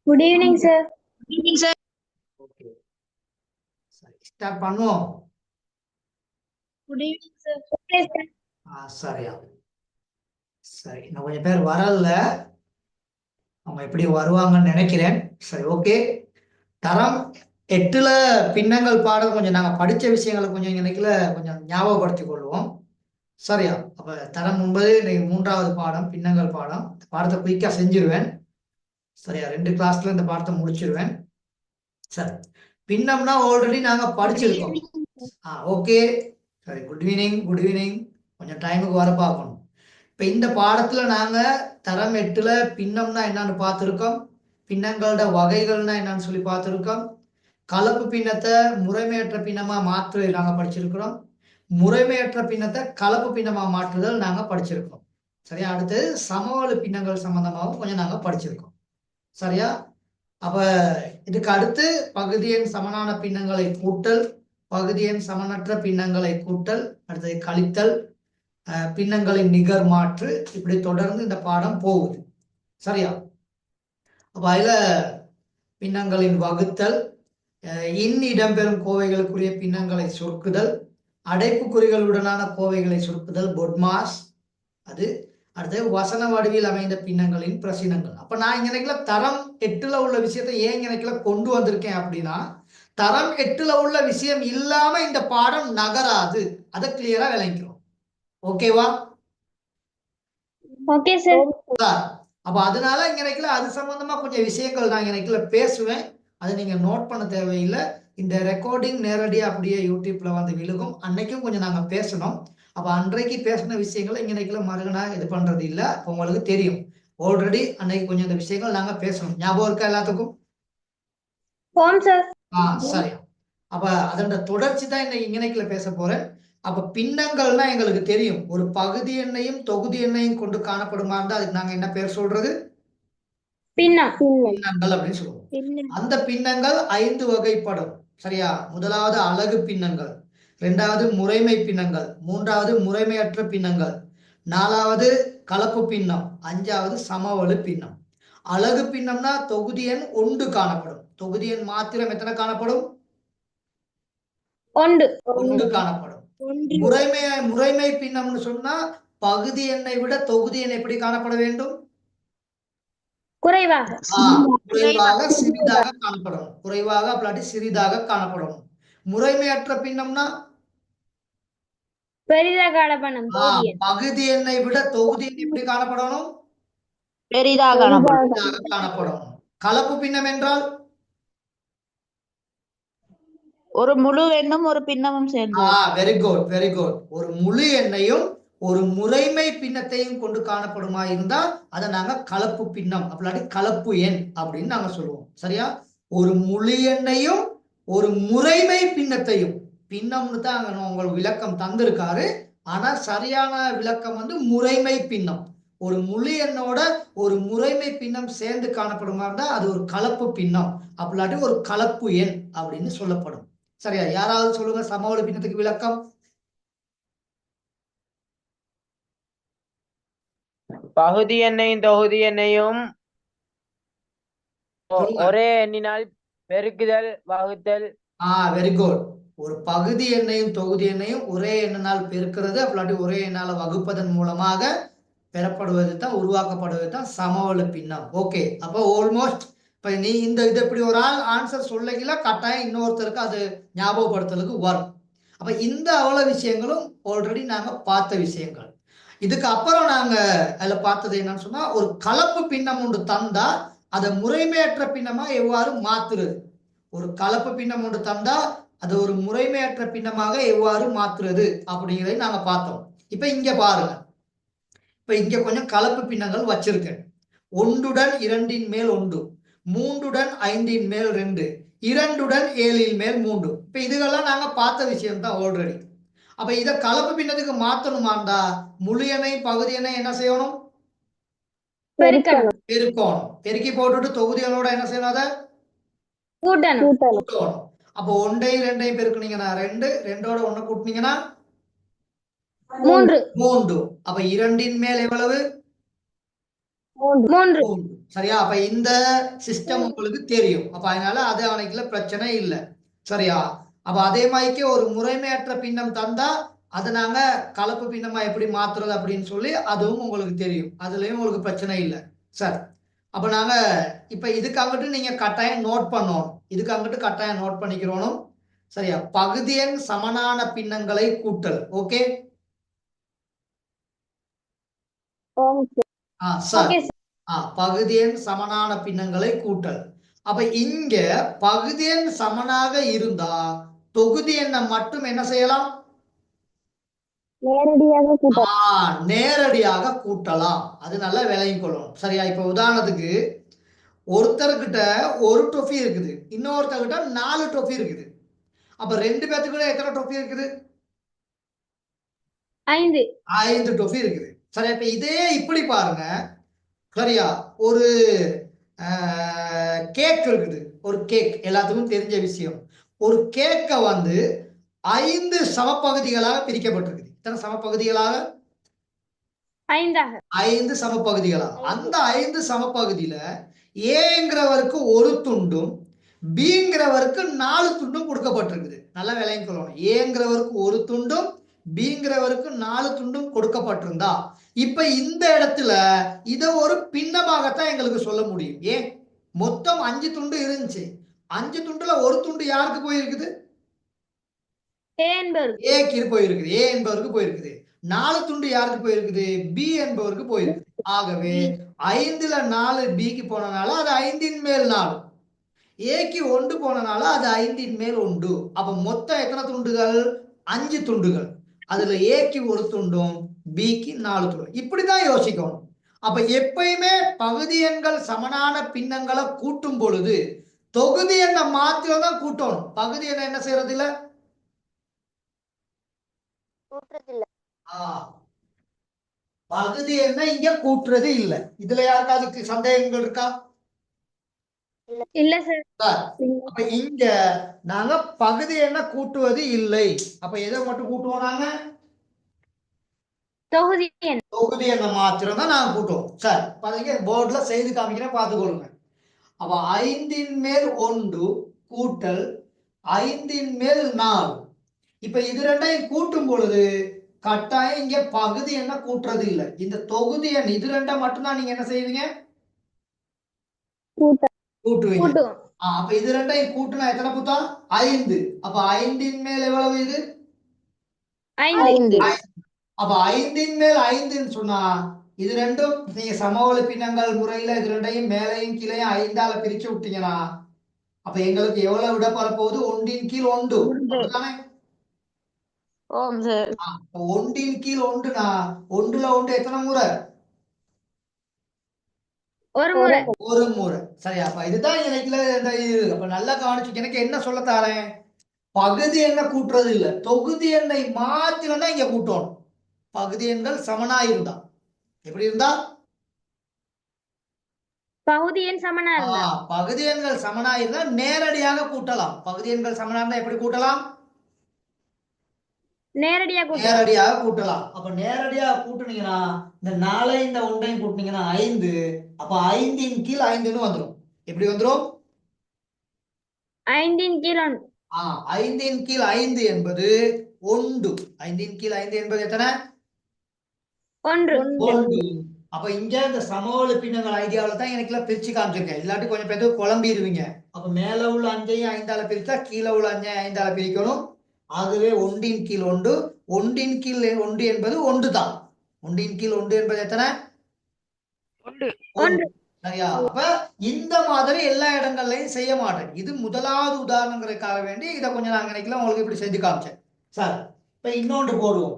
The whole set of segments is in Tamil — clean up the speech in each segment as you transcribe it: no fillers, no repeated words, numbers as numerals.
Good evening, sir. Good evening, sir. Okay. Start பண்ணுவோம். Good evening, sir. Okay, sir. சரியா சரி, இன்னும் கொஞ்சம் பேர் வரல, அவங்க எப்படி வருவாங்கன்னு நினைக்கிறேன். சரி, ஓகே. தரம் 8ல பின்னங்கள் பாடம் கொஞ்சம் நாங்க படிச்ச விஷயங்களை கொஞ்சம் நினைக்கல, கொஞ்சம் ஞாபகப்படுத்திக் கொள்வோம். சரியா? அப்ப தரம் 9 இன்னைக்கு 3வது பாடம் பின்னங்கள் பாடம். இந்த பாடத்தை குயிக்கா செஞ்சிருவேன். சரியா? 2 கிளாஸ்ல இந்த பாடத்தை முடிச்சிருவேன். சரி, பின்னம்னா ஆல்ரெடி நாங்க படிச்சிருக்கோம். ஓகே. சரி, குட் ஈவினிங். Good evening. கொஞ்சம் டைமுக்கு வர பார்க்கணும். இப்ப இந்த பாடத்துல நாங்க தரம் 8ல பின்னம்னா என்னன்னு பார்த்திருக்கோம், பின்னங்களோட வகைகள்னா என்னன்னு சொல்லி பார்த்திருக்கோம், கலப்பு பின்னத்தை முறைமையற்ற பின்னமா மாற்றுதல் நாங்க படிச்சிருக்கிறோம், முறைமையற்ற பின்னத்தை கலப்பு பின்னமா மாற்றுதல் நாங்க படிச்சிருக்கோம். சரியா? அடுத்து சமவெளி பின்னங்கள் சம்பந்தமாகவும் கொஞ்சம் நாங்க படிச்சிருக்கோம். சரியா? அப்ப இதுக்கு அடுத்து பகுதி எண் சமனான பின்னங்களை கூட்டல், பகுதி எண் சமனற்ற பின்னங்களை கூட்டல், அடுத்தது கழித்தல், பின்னங்களின் நிகர் மாற்று, இப்படி தொடர்ந்து இந்த பாடம் போகுது. சரியா? அப்ப அதுல பின்னங்களின் வகுத்தல், இடம்பெறும் கோவைகளுக்குரிய பின்னங்களை சுருக்குதல், அடைப்புக்குறிகளுடனான கோவைகளை சுருக்குதல், பொட்மாஸ், அது அடுத்து வசன வடிவில் அமைந்த பின்னங்களின் பிரசினங்கள். அப்ப நான் இங்க தரம் 8ல உள்ள விஷயத்தை ஏன் இங்க கொண்டு வந்திருக்கேன் அப்படின்னா, தரம் 8ல உள்ள விஷயம் இல்லாம இந்த பாடம் நகராது, அதை கிளியரா விளங்கிக்கிறோம். ஓகேவா? Okay, sir. அப்ப அதனால இங்க அது சம்பந்தமா கொஞ்சம் விஷயங்கள் நான் இங்க பேசுவேன். அதை நீங்க நோட் பண்ண தேவையில்லை. இந்த ரெக்கார்டிங் நேரடியா அப்படியே யூடியூப்ல வந்து விழுகும். அன்னைக்கும் கொஞ்சம் நாங்க பேசணும். அப்ப அன்றைக்கு பேசின விஷயங்களை இங்க மறுகனா இது பண்றது இல்ல. உங்களுக்கு தெரியும் ஆல்ரெடி அன்னைக்கு கொஞ்சம் இந்த விஷயங்கள் நாங்க பேசணும். ஞாபகம் இருக்கா எல்லாத்துக்கும்? Home, sir. சரி. அப்ப அதோட தொடர்ச்சி தான் இன்னைக்குல பேச போறேன். அப்ப பின்னங்கள்னா எங்களுக்கு தெரியும், ஒரு பகுதி எண்ணையும் தொகுதி எண்ணையும் கொண்டு காணப்படுமா இருந்தா அதுக்கு நாங்க என்ன பேர் சொல்றது? பின்னம். பின்னங்கள் அப்படின்னு சொல்லுவோம். அந்த பின்னங்கள் 5 வகைப்படும். சரியா? முதலாவது அலகு பின்னங்கள், 2வது முறைமை பின்னங்கள், 3வது முறைமையற்ற பின்னங்கள், 4வது கலப்பு பின்னம், 5வது சமவெளி பின்னம். அலகு பின்னம்னா தொகுதி எண் 1 காணப்படும். தொகுதி எண் மாத்திரம் எத்தனை காணப்படும்? 1 காணப்படும். முறைமை பின்னம்னு சொன்னா பகுதி எண்ணை விட தொகுதி எண் எப்படி காணப்பட வேண்டும்? குறைவாக. குறைவாக, சிறிதாக காணப்படும். குறைவாக அப்படி சிறிதாக காணப்படும். முறைமையற்ற பின்னம்னா பெரிதாக காணப்படும். பகுதி எண்ணை விட தொகுதி எண் எப்படி காணப்படணும்? பெரிதாக காணப்படும். கலப்பு பின்னம் என்றால் ஒரு முழு எண்ணும் ஒரு பின்னமும் சேர்ந்து. Very good, very good. ஒரு முழு எண்ணையும் ஒரு முறைமை பின்னத்தையும் கொண்டு காணப்படுமா இருந்தா அதை நாங்க கலப்பு பின்னம் அப்படி கலப்பு எண் அப்படின்னு நாங்க சொல்லுவோம். சரியா? ஒரு முழு எண்ணையும் ஒரு முறைமை பின்னத்தையும், பின்னம்னு தான் உங்களுக்கு விளக்கம் தந்திருக்காரு, ஆனா சரியான விளக்கம் வந்து முறைமை பின்னம். ஒரு முழு எண்ணோட ஒரு முறைமை பின்னம் சேர்ந்து காணப்படுமா இருந்தா அது ஒரு கலப்பு பின்னம், அப்படி ஒரு கலப்பு எண் அப்படின்னு சொல்லப்படும். சரியா? யாராவது சொல்லுங்க சமவெளி பின்னத்துக்கு விளக்கம். பகுதி எண்ணையும் தொகுதி எண்ணையும் ஒரே எண்ணினால் பெருக்குதல் வகுத்தல். Very good. ஒரு பகுதி எண்ணையும் தொகுதி எண்ணையும் ஒரே எண்ணினால் பெருக்கிறது, அப்படி ஒரே எண்ணால வகுப்பதன் மூலமாக பெறப்படுவது தான், உருவாக்கப்படுவது தான் சமவெளி பின்னம். ஓகே. அப்போ ஆல்மோஸ்ட் இப்ப நீ இந்த இது இப்படி ஒரு ஆள் ஆன்சர் சொல்லல, கட்டாயம் இன்னொருத்தருக்கு அது ஞாபகப்படுத்துறதுக்கு வரும். அப்ப இந்த அவ்வளவு விஷயங்களும் ஆல்ரெடி நாங்க பார்த்த விஷயங்கள். இதுக்கு அப்புறம் நாங்க அதுல பார்த்தது என்னன்னு சொன்னா, ஒரு கலப்பு பின்னம் ஒன்று தந்தா அதை முறைமையற்ற பின்னமா எவ்வாறு மாத்துறது. ஒரு கலப்பு பின்னம் ஒன்று தந்தா அது ஒரு முறைமையற்ற பின்னமாக எவ்வாறு மாத்துறது அப்படிங்கிறதை நாங்க பார்த்தோம். இப்ப இங்க பாருங்க, இப்ப இங்க கொஞ்சம் கலப்பு பின்னங்கள் வச்சிருக்கேன். 1 2 மேல் 1, 3 5 மேல் 2, 2 7 மேல் 3. இப்ப இதுகெல்லாம் நாங்க பார்த்த விஷயம் தான் ஆல்ரெடி. அப்ப இத கலப்பு பின்னத்துக்கு மாத்தணுமாண்டா முழு எண்ணை பகுதி எண்ணை என்ன செய்யணும்? பெருக்கணும். பெருக்கி போட்டுட்டு தொகுதிகளோட என்ன செய்யணும்? அதை கூட்டணும். அப்ப 1 2 பெருக்குனீங்கன்னா 2, 2ஓட 1 கூட்டினீங்கன்னா 3. அப்ப 2 மேல் எவ்வளவு? 3. சரியா? அப்ப இந்த சிஸ்டம் உங்களுக்கு தெரியும். அப்ப அதனால அது அவனுக்குல பிரச்சனை இல்லை. சரியா? அப்ப அதே மாதிரிக்கே ஒரு முறைமையற்ற பின்னம் தந்தா அதை நாங்க கலப்பு பின்னமா எப்படி மாத்துறது அப்படின்னு சொல்லி அதுவும் உங்களுக்கு தெரியும். அதுலயும் உங்களுக்கு பிரச்சனை இல்லை. சார், அப்ப நாங்க இப்ப இதுக்கு அங்கிட்டு நீங்க கட்டாயம் நோட் பண்ணணும். இதுக்கு அங்கிட்டு கட்டாயம் நோட் பண்ணிக்கிறோம். சரியா? பகுதியன் சமனான பின்னங்களை கூட்டல். Okay sir. Okay sir. பகுதியன் சமனான பின்னங்களை கூட்டல். அப்ப இங்க பகுதியன் சமனாக இருந்தா தொகுதி எண்ணை மட்டும் என்ன செய்யலாம்? நேரடியாக கூட்டலாம். அது நல்லா விளங்கிக் கொள்ளணும். சரியா? இப்ப உதாரணத்துக்கு ஒருத்தர்கிட்ட ஒரு டொஃபி இருக்குது, இன்னொருத்தர்கிட்ட 4 டொஃபி இருக்குது. அப்ப 2 பேத்துக்குள்ள எத்தனை டொஃபி இருக்குது? 5 டொஃபி இருக்குது. சரியா? இப்ப இதே இப்படி பாருங்க. சரியா? ஒரு கேக் இருக்குது. ஒரு கேக் எல்லாத்துக்கும் தெரிஞ்ச விஷயம். ஒரு கேக்கை 5 சமப்பகுதிகளாக பிரிக்கப்பட்டிருக்குது. இத்தனை சமப்பகுதிகளாக? 5 சமப்பகுதிகளாக. அந்த 5 சமப்பகுதியில ஏங்கிறவருக்கு ஒரு துண்டும் பிங்கிறவருக்கு 4 துண்டும் கொடுக்கப்பட்டிருக்குது. நல்லா விளங்கிக் கொள்ளணும். ஏங்கிறவருக்கு ஒரு துண்டும் பிங்கிறவருக்கு 4 துண்டும் கொடுக்கப்பட்டிருந்தா இப்ப இந்த இடத்துல இத ஒரு பின்னமாகத்தான் எங்களுக்கு சொல்ல முடியும். ஏன்? மொத்தம் 5 துண்டு இருந்துச்சு. 5 துண்டுல ஒரு துண்டு யாருக்கு போயிருக்குது? ஏக்கு போயிருக்குது. ஏ என்பவருக்கு போயிருக்குது. 4 துண்டு யாருக்கு போயிருக்குது? பி என்பவருக்கு போயிருக்குது. ஆகவே 5ல 4 பிக்கு போனனால அது 5ன் மேல் 4. ஏக்கு 1 போனனால அது 5ன் மேல் 1. அப்ப மொத்தம் எத்தனை துண்டுகள்? 5 துண்டுகள். அதுல ஏக்கு ஒரு துண்டும் பிக்கு 4 துண்டும். இப்படிதான் யோசிக்கணும். அப்ப எப்பயுமே பகுதி எண்கள் சமனான பின்னங்களை கூட்டும் பொழுது தொகுதி எண்ணை மாத்திரம் தான் கூட்டணும். பகுதி எண்ணை என்ன செய்யறது இல்ல? பகுதி எண்ணை இங்க கூட்டுறது இல்ல. இதுல யாருக்காவது சந்தேகங்கள் இருக்கா? இல்ல சார். அப்ப இங்க நாங்க பகுதி எண்ணை கூட்டுவது இல்லை. அப்ப எதை மட்டும் கூட்டுவோம்? நாங்க தொகுதி எண்ணை மாத்திரம் தான் நாங்க கூட்டுவோம். சார் பாருங்க, போர்டுல செய்து காமிக்கிறேன், பார்த்துக்கொள்ளுங்க. அப்ப 5ன் மேல் 1 கூட்டல் 5ன் மேல் 4. இப்ப இது ரெண்டையும் கூட்டும் பொழுது கட்டாயம் இங்க பகுதி எண்ணை கூட்டுறது இல்ல. இந்த தொகுதி எண் இது ரெண்டை மட்டும்தான் நீங்க என்ன செய்வீங்க? கூட்டுவீங்க. அப்ப இது ரெண்டையும் கூட்டுனா எத்தனை புத்தா? 5. அப்ப 5ன் மேல் எவ்வளவு? இது 5. அப்ப 5ன் மேல் 5ன்னு சொன்னா இது ரெண்டும் நீங்க சமவெளி பின்னங்கள் முறையில இது ரெண்டையும் மேலையும் கீழையும் 5ஆல பிரிச்சு விட்டீங்கன்னா அப்ப எங்களுக்கு எவ்வளவு விட வரப்போகுது? 1ன் கீழ் 1. அப்படிதானே? ஓம் சார். 1ன் கீழ் 1னா 1ல 1 எத்தனை முறை? ஒரு முறை. சரி, அப்ப இதுதான் எனக்கு அப்ப நல்லா கவனிச்சு எனக்கு என்ன சொல்ல தாரேன்? பகுதி எண்ணை கூட்டுறது இல்ல, தொகுதி எண்ணை மாத்திரம் தான் இங்க கூட்டணும். பகுதி எண்கள் சமனா இருந்தா. எப்படி இருந்தா? பகுதி எண் சமனா இருந்தா. பகுதி எண்கள் சமனா இருந்தா நேரடியாக கூட்டலாம். பகுதி எண்கள் சமனா இருந்தா எப்படி கூட்டலாம்? நேரடியாக கூட்டலாம். அப்ப நேரடியாக கூட்டுனீங்கன்னா இந்த 4 இந்த 1 கூட்டினீங்கன்னா 5. அப்ப 5ன் கீழ் 5ன்னு வந்துடும். எப்படி வந்துடும்? 5ன் கீழ் 5ன் கீழ் 5 என்பது 1. 5ன் கீழ் 5 என்பது எத்தனை? 1. அப்ப இங்க இந்த சமவெளி பின்னங்கள் ஐடியாவில தான் எனக்கு பிரிச்சு காமிச்சிருக்கேன். இல்லாட்டி கொஞ்சம் பேருக்கு குழம்பிடுவீங்க. அப்ப மேல உள்ள 5ஐயும் 5ஆல பிரிச்சா கீழே உள்ள 5ஐயும் 5ஆல பிரிக்கணும். ஆகவே 1ன் கீழ் 1. 1ன் கீழ் 1 என்பது 1 தான். 1ன் கீழ் 1 என்பது எத்தனை? 1. சரியா? அப்ப இந்த மாதிரி எல்லா இடங்கள்லயும் செய்ய மாட்டேன். இது முதலாவது உதாரணங்களுக்காக வேண்டி இதை கொஞ்சம் நாங்க நினைக்கலாம் உங்களுக்கு இப்படி செஞ்சு காமிச்சேன். சார், இப்ப இன்னொன்று போடுவோம்.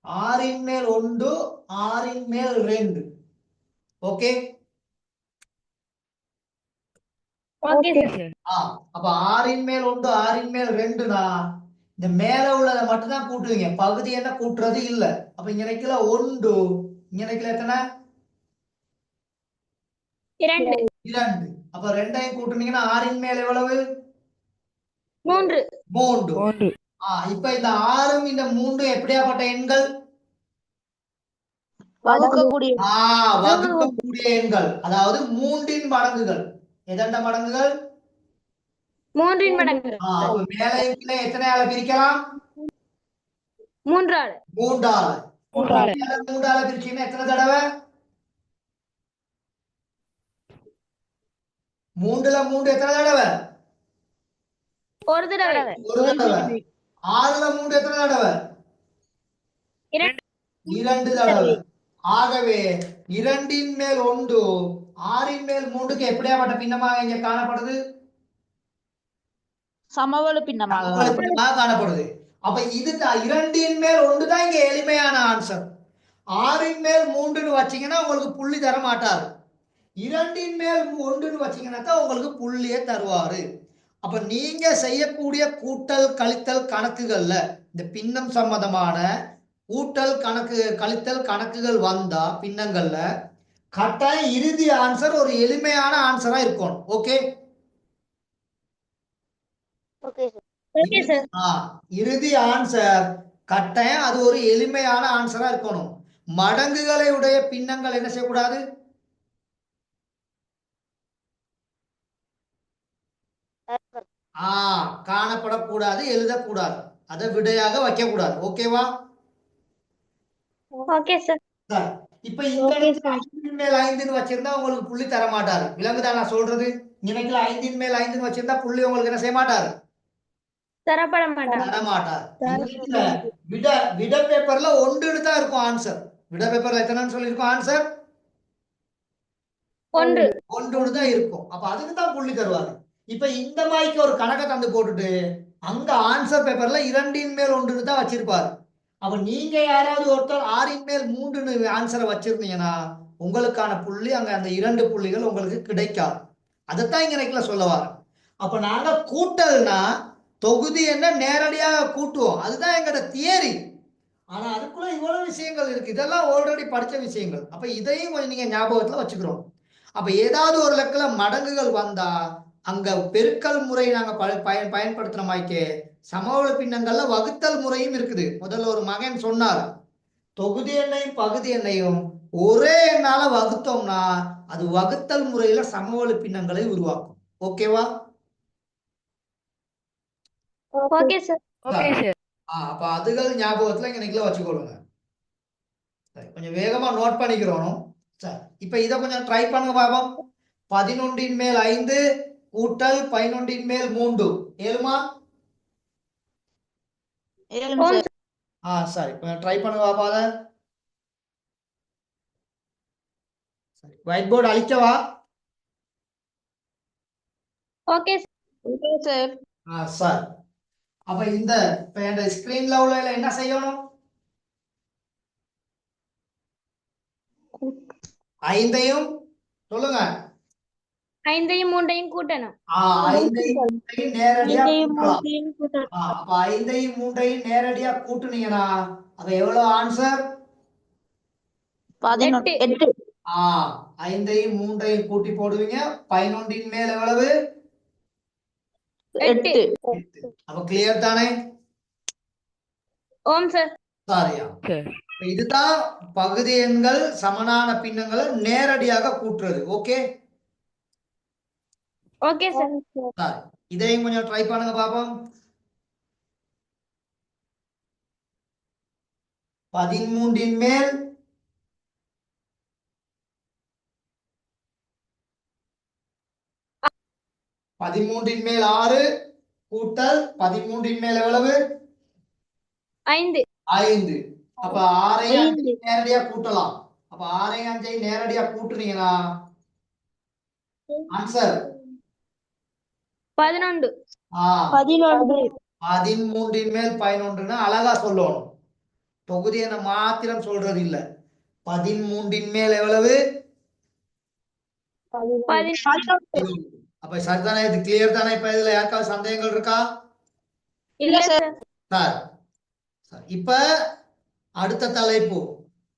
6ன் மேல் 1 6ன் மேல் 2. ஓகே? அப்ப 6ன் மேல் 1 6ன் மேல் 2னா இந்த மேல உள்ளதை மட்டும்தான் கூட்டுவீங்க. பகுதி என்ன கூட்டுறது இல்ல. அப்ப இங்க நினைக்கல 1, இங்க நினைக்கல எத்தனை? 2. அப்ப 2ஐயும் கூட்டுனீங்கன்னா 6ன் மேல் எவ்வளவு? 3. இப்ப இந்த 6ம் இந்த 3 எப்படியாப்பட்ட எண்கள்? வகுக்கக்கூடிய வகுக்கக்கூடிய எண்கள், அதாவது 3 மடங்குகள். எதண்ட மடங்குகள்? 3 மடங்கு. அப்ப மேலே கீழே எத்தனை ஆள பிரிக்கலாம்? 3 ஆள். 3 ஆள. மேல 3 ஆள பிரிச்சீங்கன்னா எத்தனை தடவை? 3ல 3 எத்தனை தடவை? ஒரு தடவை. 1 தடவை. 6ல 3 எத்தனை தடவை? 2 தடவை. ஆகவே 2ன் மேல் 1 6ன் மேல் 3க்கு எப்படியாப்பட்ட பின்னமாக இங்க காணப்படுது? சமவெளி பின்னமாக சமவெளி பின்னமாக காணப்படுது. அப்ப இது 2ன் மேல் 1 தான் இங்க எளிமையான ஆன்சர். 6ன் மேல் 3ன்னு வச்சீங்கன்னா உங்களுக்கு புள்ளி தர மாட்டாரு. 2ன் மேல் 1ன்னு வச்சீங்கன்னா தான் உங்களுக்கு புள்ளியே தருவாரு. அப்ப நீங்க செய்யக்கூடிய கூட்டல் கழித்தல் கணக்குகள்ல இந்த பின்னம் சம்பந்தமான கூட்டல் கணக்கு கழித்தல் கணக்குகள் வந்தா பின்னங்கள்ல கட்டாயம் இறுதி ஆன்சர் ஒரு எளிமையான ஆன்சரா இருக்கணும். Okay okay sir. இறுதி ஆன்சர் கட்டாயம் அது ஒரு எளிமையான ஆன்சரா இருக்கணும். மடங்குகளை உடைய பின்னங்கள் என்ன செய்யக்கூடாது? காணப்படக்கூடாது, எழுதக்கூடாது, அதை விடையாக வைக்க கூடாது. ஓகேவா? Okay sir. இப்ப இந்த 5ன் மேல் 5ன்னு வச்சிருந்தா உங்களுக்கு புள்ளி தர மாட்டாரு. விலங்குதான் நான் சொல்றது. இன்னைக்குல 5ன் மேல் 5ன்னு வச்சிருந்தா புள்ளி உங்களுக்கு என்ன செய்ய மாட்டாரு? தரப்பட மாட்டார். தர மாட்டார். விட விட பேப்பர்ல 1ன்னு தான் இருக்கும் ஆன்சர். விட பேப்பர்ல எத்தனைன்னு சொல்லிருக்கோம் ஆன்சர்? 1 தான் இருக்கும். அப்ப அதுக்கு தான் புள்ளி தருவாரு. இப்ப இந்த மாதிரிக்கு ஒரு கணக்கை தந்து போட்டுட்டு அங்க ஆன்சர் பேப்பர்ல 2ன் மேல் 1ன்னு தான் வச்சிருப்பாரு. அப்ப நீங்க யாராவது ஒருத்தர் 6ன் மேல் 3ன்னு ஆன்சரை வச்சிருந்தீங்கன்னா உங்களுக்கான புள்ளி அங்க அந்த 2 புள்ளிகள் உங்களுக்கு கிடைக்காது. அதைத்தான் இங்க எனக்குல சொல்ல வரேன். அப்ப நாங்க கூட்டல்னா தொகுதி என்ன நேரடியாக கூட்டுவோம், அதுதான் எங்களோட தியரி. ஆனா அதுக்குள்ள இவ்வளவு விஷயங்கள் இருக்கு. இதெல்லாம் ஆல்ரெடி படிச்ச விஷயங்கள். அப்ப இதையும் கொஞ்சம் நீங்க ஞாபகத்துல வச்சுக்கிறோம். அப்ப ஏதாவது ஒரு லெக்கல மடங்குகள் வந்தா அங்க பெருக்கல் முறை நாங்க பயன்படுத்துற மாதிரிக்கே சமவெளி பின்னங்கள்ல வகுத்தல் முறையும் இருக்குது. முதல்ல ஒரு மகன் சொன்னார், தொகுதி எண்ணையும் பகுதி எண்ணையும் ஒரே எண்ணால வகுத்தோம்னா அது வகுத்தல் முறையில சமவெளி பின்னங்களை உருவாக்கும். ஓகேவா? Okay sir. அப்ப அதுகள் ஞாபகத்துல இன்னைக்குல வச்சுக்கொள்ளுங்க. கொஞ்சம் வேகமா நோட் பண்ணிக்கிறோம். சரி, இப்ப இதை கொஞ்சம் ட்ரை பண்ணுங்க பாப்போம். 11ன் மேல் 5 கூட்டல் 11ன் மேல் 3 ஏழுமா? சரி, ட்ரை பண்ணுங்க பாப்பா. அத ஒயிட் போர்டு அழிக்கவா? Okay sir. சார், அப்ப இந்த ஸ்கிரீன்ல உள்ள என்ன செய்யணும்? 5ஐயும் சொல்லுங்க. 5ஐயும் 3ஐயும் கூட்டணும். 5ஐயும் 3ஐயும் நேரடியா கூட்டலாம். அப்ப 5ஐயும் 3ஐயும் நேரடியா கூட்டுனீங்கன்னா அப்ப எவ்வளவு ஆன்சர்? 8. 5ஐயும் 3ஐயும் கூட்டி போடுவீங்க. 11ன் மேல் எவ்வளவு? 8. அப்ப கிளியர் தானே? ஓம் சார். சரியா? இதுதான் பகுதி எண்கள் சமனான பின்னங்களை நேரடியாக கூட்டுறது. Okay okay sir. இதையும் கொஞ்சம் ட்ரை பண்ணுங்க பாப்போம். 13ன் மேல் 13ன் மேல் 6 கூட்டல் 13ன் மேல் எவ்வளவு? 5. அப்ப 6ஐயும் 5ஐயும் நேரடியா கூட்டலாம். அப்ப 6ஐயும் 5ஐயும் நேரடியா கூட்டுனீங்கன்னா ஆன்சர் 11. 13ன் மேல் 11ன்னு அழகா சொல்லணும். தொகுதி என்ன மாத்திரம் சொல்றது இல்ல. 13ன் மேல் எவ்வளவு? 11. அப்ப சரிதானே? இது கிளியர் தானே? இப்ப இதுல யாருக்காவது சந்தேகங்கள் இருக்கா? இல்ல சார். இப்ப அடுத்த தலைப்பு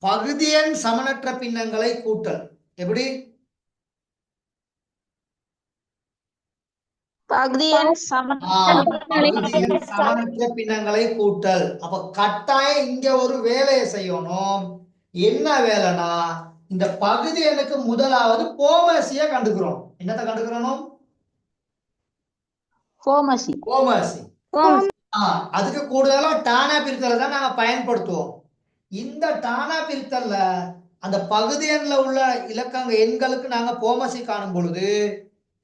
பகுதி எண் சமனற்ற பின்னங்களை கூட்டல். எப்படி? பகுதி எண் சமனற்ற பின்னங்களை கூட்டல். அப்ப கட்டாயம் இங்க ஒரு வேலையை செய்யணும். என்ன வேலைனா இந்த பகுதி எண்ணுக்கு முதலாவது போமசிய கண்டுக்கிறோம். என்னத்தை கண்டுக்கிறோம்? போமசி. போமசி. ஓம்ஸ் அதுக்கு கூடுதலா டானா பிரித்தலை தான் நாங்க பயன்படுத்துவோம். இந்த டானா பிரித்தல்ல அந்த பகுதி எண்ல உள்ள இலக்கங்க எண்களுக்கு நாங்க போமசி காணும் பொழுது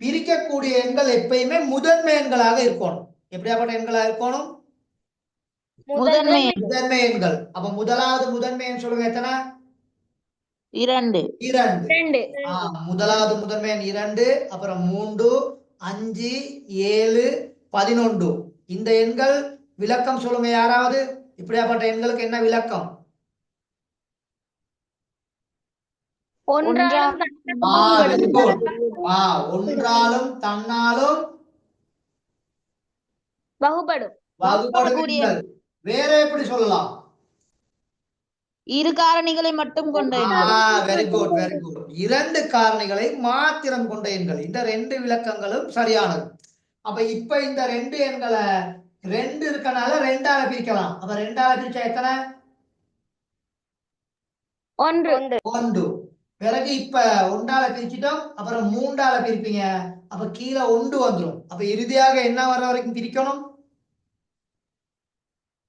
பிரிக்கக்கூடிய எண்கள் எப்பயுமே முதன்மை எண்களாக இருக்கணும். எப்படியாப்பட்ட எண்களா இருக்கணும்? முதன்மை முதன்மை எண்கள். அப்ப முதலாவது முதன்மை எண் சொல்லுங்க, எத்தனை? 2. 2. 2 முதலாவது முதன்மை எண் 2, அப்புறம் 3, 5, 7, 11. இந்த எண்கள் விளக்கம் சொல்லுங்க யாராவது. இப்படியாப்பட்ட எண்களுக்கு என்ன விளக்கம்? ஒன்றாலும் very good. ஒன்றாலும் தன்னாலும் வகுபடும் வகுபடும் எண்கள். வேற எப்படி சொல்லலாம்? இரு காரணிகளை மட்டும் கொண்ட எண்கள். Very good, very good. 2 காரணிகளை மாத்திரம் கொண்ட எண்கள். இந்த 2 விளக்கங்களும் சரியானது. அப்ப இப்ப இந்த 2 எண்களை 2 இருக்கனால 2ஆல பிரிக்கலாம். அப்ப 2ஆல பிரிச்சா எத்தனை? 1. பிறகு இப்ப 1ஆல பிரிச்சிட்டோம். அப்புறம் 3ஆல பிரிப்பீங்க. அப்ப கீழே 1 வந்துடும். அப்ப இறுதியாக என்ன வர வரைக்கும் பிரிக்கணும்?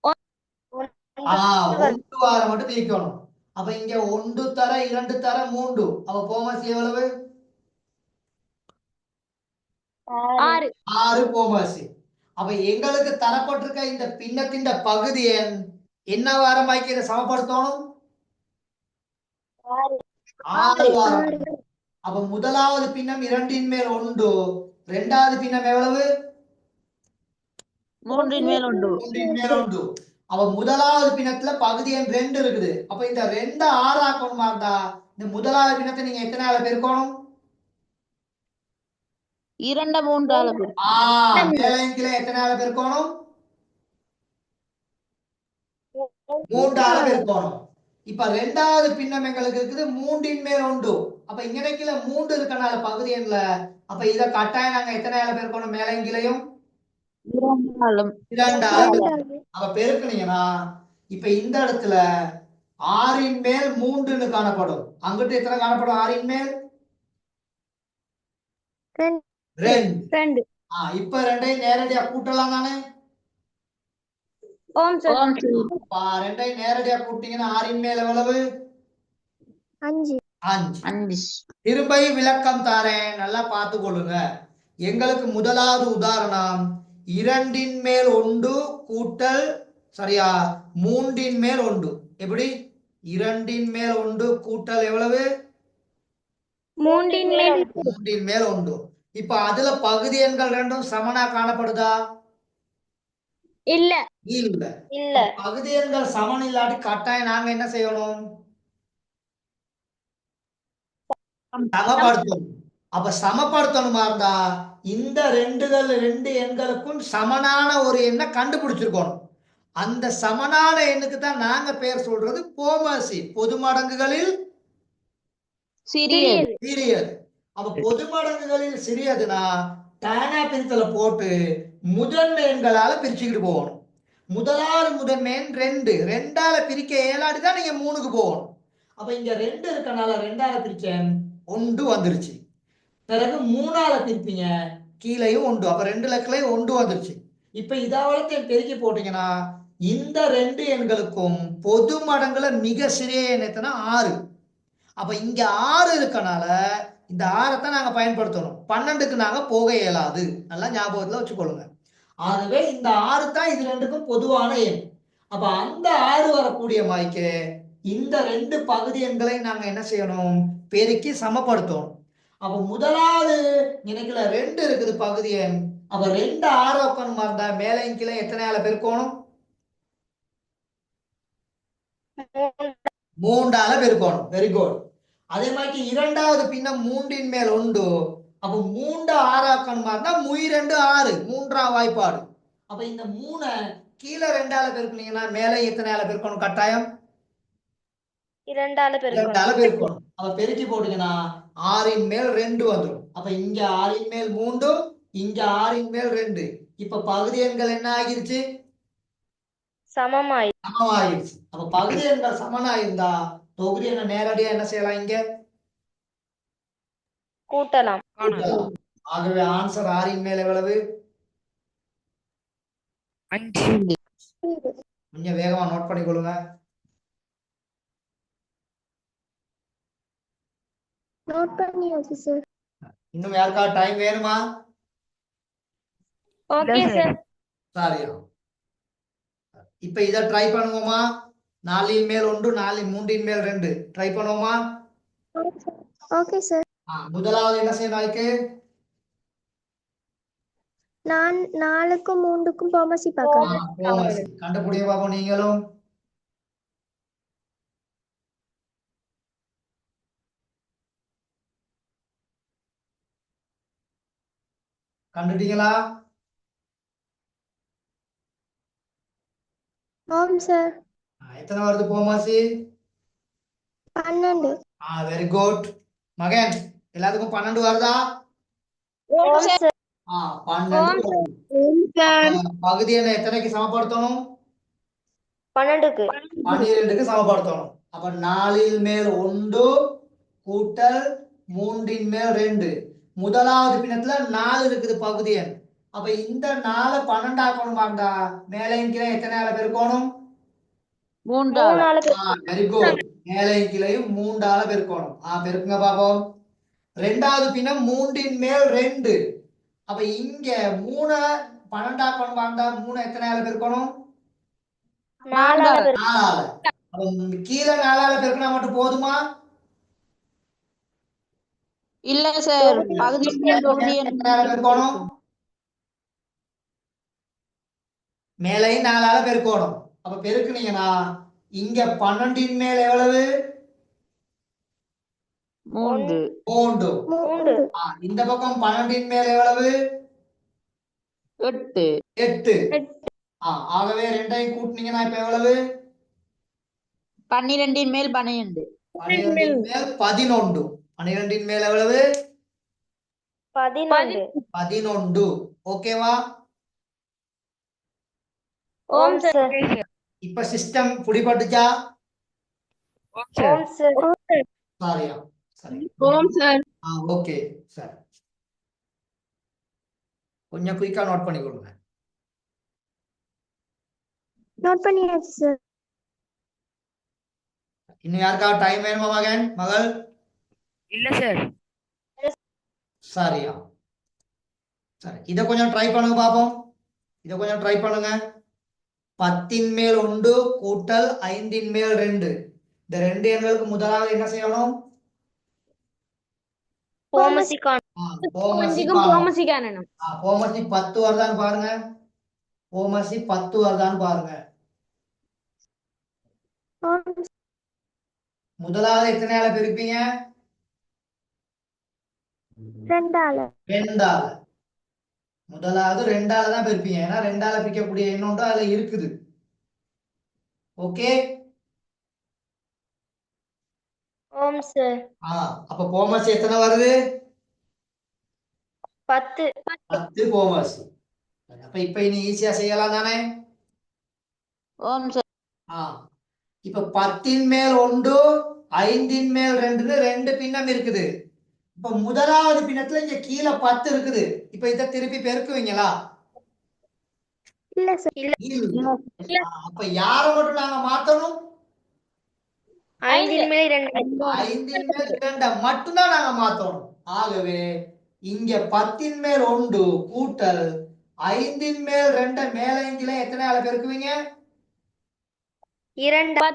1 வார மட்டும் பிரிக்கணும். அப்ப இங்க 1 தர 2 தர 3. அப்ப போமசி எவ்வளவு? 6 போமசி. அப்ப எங்களுக்கு தரப்பட்டிருக்க இந்த பின்னத்தின் பகுதி எண் என்ன வாரமாக்கி இதை சமப்படுத்தணும்? 6 வாரம். அப்ப முதலாவது பின்னம் 2ன் மேல் 1, இரண்டாவது பின்னம் எவ்வளவு? 3ன் மேல் 1. 3ன் மேல் 1. அப்ப முதலாவது பின்னத்துல பகுதி எண் 2 இருக்குது. அப்ப இந்த 2 6 ஆக்கணுமா இருந்தா இந்த முதலாவது பின்னத்தை நீங்க எத்தனால பெருக்கணும்? 2 3ஆல பெருக்கணும். மேலையும் கீழே எத்தனால பெருக்கணும்? 3ஆல பெருக்கணும். இப்ப இரண்டாவது பின்னம் எங்களுக்கு இருக்குது 3ன் மேல் 1. அப்ப இங்க கீழே 3 இருக்கனால பகுதி எண்ல அப்ப இத கட்டாயம் நாங்க எத்தனால பெருக்கணும்? மேலையும் கீழையும் 2ஆல. அப்ப பெருக்குனீங்கன்னா இப்ப இந்த இடத்துல 6ன் மேல் 3ன்னு காணப்படும். அங்கிட்டு எத்தனை காணப்படும்? 6ன் மேல் 2. இப்ப 2ஐயும் நேரடியா கூட்டலாம் தானே? ஓம்ஸ் 2ஐயும் நேரடியா கூட்டிங்கன்னா 6ன் மேல் எவ்வளவு? 5. திரும்ப விளக்கம் தாரேன், நல்லா பார்த்து கொள்ளுங்க. எங்களுக்கு முதலாவது உதாரணம் 2ன் மேல் 1 கூட்டல் சரியா 3ன் மேல் 1. எப்படி? 2ன் மேல் 1 கூட்டல் எவ்வளவு? 3ன் மேல் 3ன் மேல் 1. இப்ப அதுல பகுதி எண்கள் ரெண்டும் சமனா காணப்படுதா? இல்ல. பகுதி எண்கள் சமன் இல்லாட்டி கட்டாயம் நாங்க என்ன செய்யணும்? சமப்படுத்தணும். அப்ப சமப்படுத்தணுமா இருந்தா இந்த 2 எண்களுக்கும் சமனான ஒரு எண்ணை கண்டுபிடிச்சிருக்கணும். அந்த சமனான எண்ணுக்கு தான் நாங்க பேர் சொல்றது போமசி, பொது மடங்குகளில் சிறியது. அப்ப பொது மடங்குகளில் சிறியதுன்னா டானா பிரித்தல போட்டு முதன்மை எண்களால பிரிச்சுக்கிட்டு போகணும். முதலாவது முதன்மை எண் 2, 2ஆல பிரிக்க இயலாட்டி தான் நீங்க 3க்கு போகணும். அப்ப இங்க 2 இருக்கனால 2ஆல பிரிச்சேன், 1 வந்துருச்சு. பிறகு 3ஆல பிரிப்பீங்க, கீழையும் 1. அப்ப 2 லக்கிலையும் 1 வந்துருச்சு. இப்ப இதாவளத்தையும் பெருக்கி போட்டீங்கன்னா இந்த 2 எண்களுக்கும் பொது மடங்குல மிக சிறிய எண் எத்தனை? 6. அப்ப இங்க 6 இருக்கனால இந்த 6ஐத்தான் நாங்க பயன்படுத்தணும். 12க்கு நாங்க போக இயலாது. நல்லா ஞாபகத்துல வச்சுக்கொள்ளுங்க. ஆகவே இந்த 6 தான் இது ரெண்டுக்கும் பொதுவான எண். அப்ப அந்த 6 வரக்கூடிய மாய்க்கு இந்த 2 பகுதி எண்களை நாங்க என்ன செய்யணும்? பெருக்கி சமப்படுத்தணும். அப்ப முதலாவது நினைக்கல 2 இருக்குது பகுதி எண். அப்ப 2 6 உட்காந்து இருந்தா மேலையும் கீழே எத்தனையால பெருக்கணும்? 3ஆல பெருக்கணும். Very good. அதே மாதிரி இரண்டாவது பின்னம் 3ன் மேல் 1. அப்ப 3 6 ஆக்கணுமா இருந்தா 2 6, 3ஆம் வாய்ப்பாடு. அப்ப இந்த 3 கீழே 2ஆல பெருக்குனீங்கன்னா மேலே எத்தனையால பெருக்கணும்? கட்டாயம் 2ஆல பெருக்கணும். அப்ப பெருக்கி போட்டீங்கன்னா 6ன் மேல் 2 வந்துடும். அப்ப இங்க 6ன் மேல் 3, இங்க 6ன் மேல் 2. இப்ப பகுதி எண்கள் என்ன ஆகிருச்சு? சமமாயிருச்சு. அப்ப பகுதி எண்கள் சமனா இருந்தா தொகுதி என்ன நேரடியா என்ன செய்யலாம் இங்க கூட்டலாம். கூட்டலாம். ஆகவே ஆன்சர் ஆறின் மேல் எவ்வளவு? 5. கொஞ்சம் வேகமா நோட் பண்ணிக்கொள்ளுங்க. நோட் பண்ணியாச்சு சார். இன்னும் யாருக்காவது டைம் வேணுமா? Okay sir. சாரியா. இப்ப இத ட்ரை பண்ணுவோமா? 4 மேல் 1, 4 3 மேல் 2 ட்ரை பண்ணுவோமா? Okay sir. முதலாவது என்ன செய்யணும் அதுக்கு? நான் 4க்கும் 3க்கும் பாமசி பார்க்கணும். போமசி கண்டுபிடிங்க பாப்போம் நீங்களும். கண்டுட்டீங்களா? ஆம் சார். எத்தனை வருது போமசி? 12. வெரி குட் மகன். எல்லாத்துக்கும் 12 வருதா? ஓம் சார். 12 வருது. பகுதி என்ன எத்தனைக்கு சமப்படுத்தணும்? 12க்கு. 12க்கு சமப்படுத்தணும். அப்ப 4 மேல் 1 கூட்டல் 3 மேல் 2. முதலாவது பின்னத்துல 4 இருக்குது பகுதி எண். அப்ப இந்த 4 12 ஆக்கணுமாண்டா. மேலையும் கீழே எத்தனை ஆள பெருக்கணும்? 3 வெரி குட். மேலையும் கீழையும் 3 ஆள பெருக்கணும். பெருக்குங்க பாப்போம். ரெண்டாவது பின்னம் 3 மேல் 2. அப்ப இங்க 3 12 ஆக்கணுமாண்டா. 3 எத்தனை ஆள பெருக்கணும்? 4 4 ஆள. அப்ப கீழே 4 ஆள பெருக்கினா மட்டும் போதுமா? இல்ல சார், பகுதி எண் தொகுதி எண் எத்தனை ஆள பெருக்கணும்? மேலையும் 4 ஆள பெருக்கணும். அப்ப பெருக்குனீங்கன்னா இங்க 12 மேல் எவ்வளவு? 3. 3. இந்த பக்கம் 12 மேல் எவ்வளவு? 8. 8. ஆகவே ரெண்டையும் கூட்டினீங்கன்னா இப்ப எவ்வளவு? 12 மேல் 12. 12 மேல் 11. 12 மேல் எவ்வளவு? 11. 11. ஓகேவா? ஓம் சார். இப்ப சிஸ்டம் புடிபட்டுச்சா? ஓம் சார். சாரியா? சரி. ஓம் சார். Okay sir. கொஞ்சம் குயிக்கா நோட் பண்ணி கொடுங்க. நோட் பண்ணியாச்சு சார். இன்னும் யாருக்காவது டைம் வேணுமா மகள்? இல்ல சார். சாரியா? சரி, இத கொஞ்சம் ட்ரை பண்ணுங்க பாப்போம். இத கொஞ்சம் ட்ரை பண்ணுங்க. 10 மேல் 1 கூட்டல் 5 மேல் 2. இந்த 2 எண்களுக்கு முதலாவது என்ன செய்யணும்? பாமசி போமசி காணணும். போமசி 10 வருதான்னு பாருங்க. போமசி 10 வருதான்னு பாருங்க. முதலாவது எத்தனை ஆள பெருப்பீங்க? 2 ஆள. 2 ஆள. முதலாவது 2 ஆள தான் பெருப்பீங்க. ஏன்னா 2 ஆள பிரிக்கக்கூடிய எண்ணம் தான் அதுல இருக்குது. ஓகே. ஓம் சார். அப்ப போமசி எத்தனை வருது? 10. 10 போமசி. அப்ப இப்ப இனி ஈஸியா செய்யலாம் தானே? ஓம் சார். இப்ப 10 மேல் 1 5 மேல் 2 2 பின்னம் இருக்குது. இப்ப முதலாவது பின்னத்துல இங்க கீழே 10 இருக்குது. இப்ப இத திருப்பி பெருக்குவீங்களா? இல்ல சார். இல்ல. அப்ப யார மட்டும் நாங்க மாத்தணும்? 5 மேல் 2. 5 மேல் 2 மட்டும் தான் நாங்க மாத்தணும். ஆகவே இங்க 10 மேல் 1 கூட்டல் 5 மேல் 2 மேலையும் கீழே எத்தனை ஆள பெருக்குவீங்க? 2.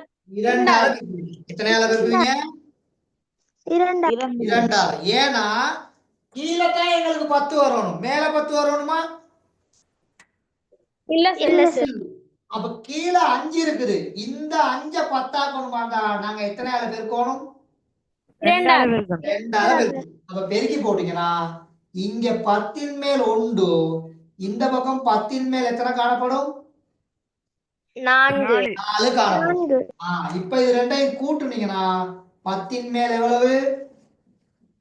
2 ஆள பெருக்குவீங்க. எத்தனை ஆள பெருக்குவீங்க? 2. 2 ஆள. ஏன்னா கீழே தான் எங்களுக்கு 10 வரணும். மேல 10 வரணுமா? இல்ல சார். அப்ப கீழே 5 இருக்குது. இந்த 5 10 ஆக்கணுமாண்டா. நாங்க எத்தனை ஆள பெருக்கணும்? 2 ஆள பெருக்கணும். 2 ஆள பெருக்கணும். அப்ப பெருக்கி போட்டீங்கன்னா இங்க 10 மேல் 1 இந்த பக்கம் 10 மேல் எத்தனை காணப்படும்? 4. 4 காணப்படும். இப்ப இது ரெண்டையும் கூட்டுனீங்கன்னா 10 மேல் எவ்வளவு?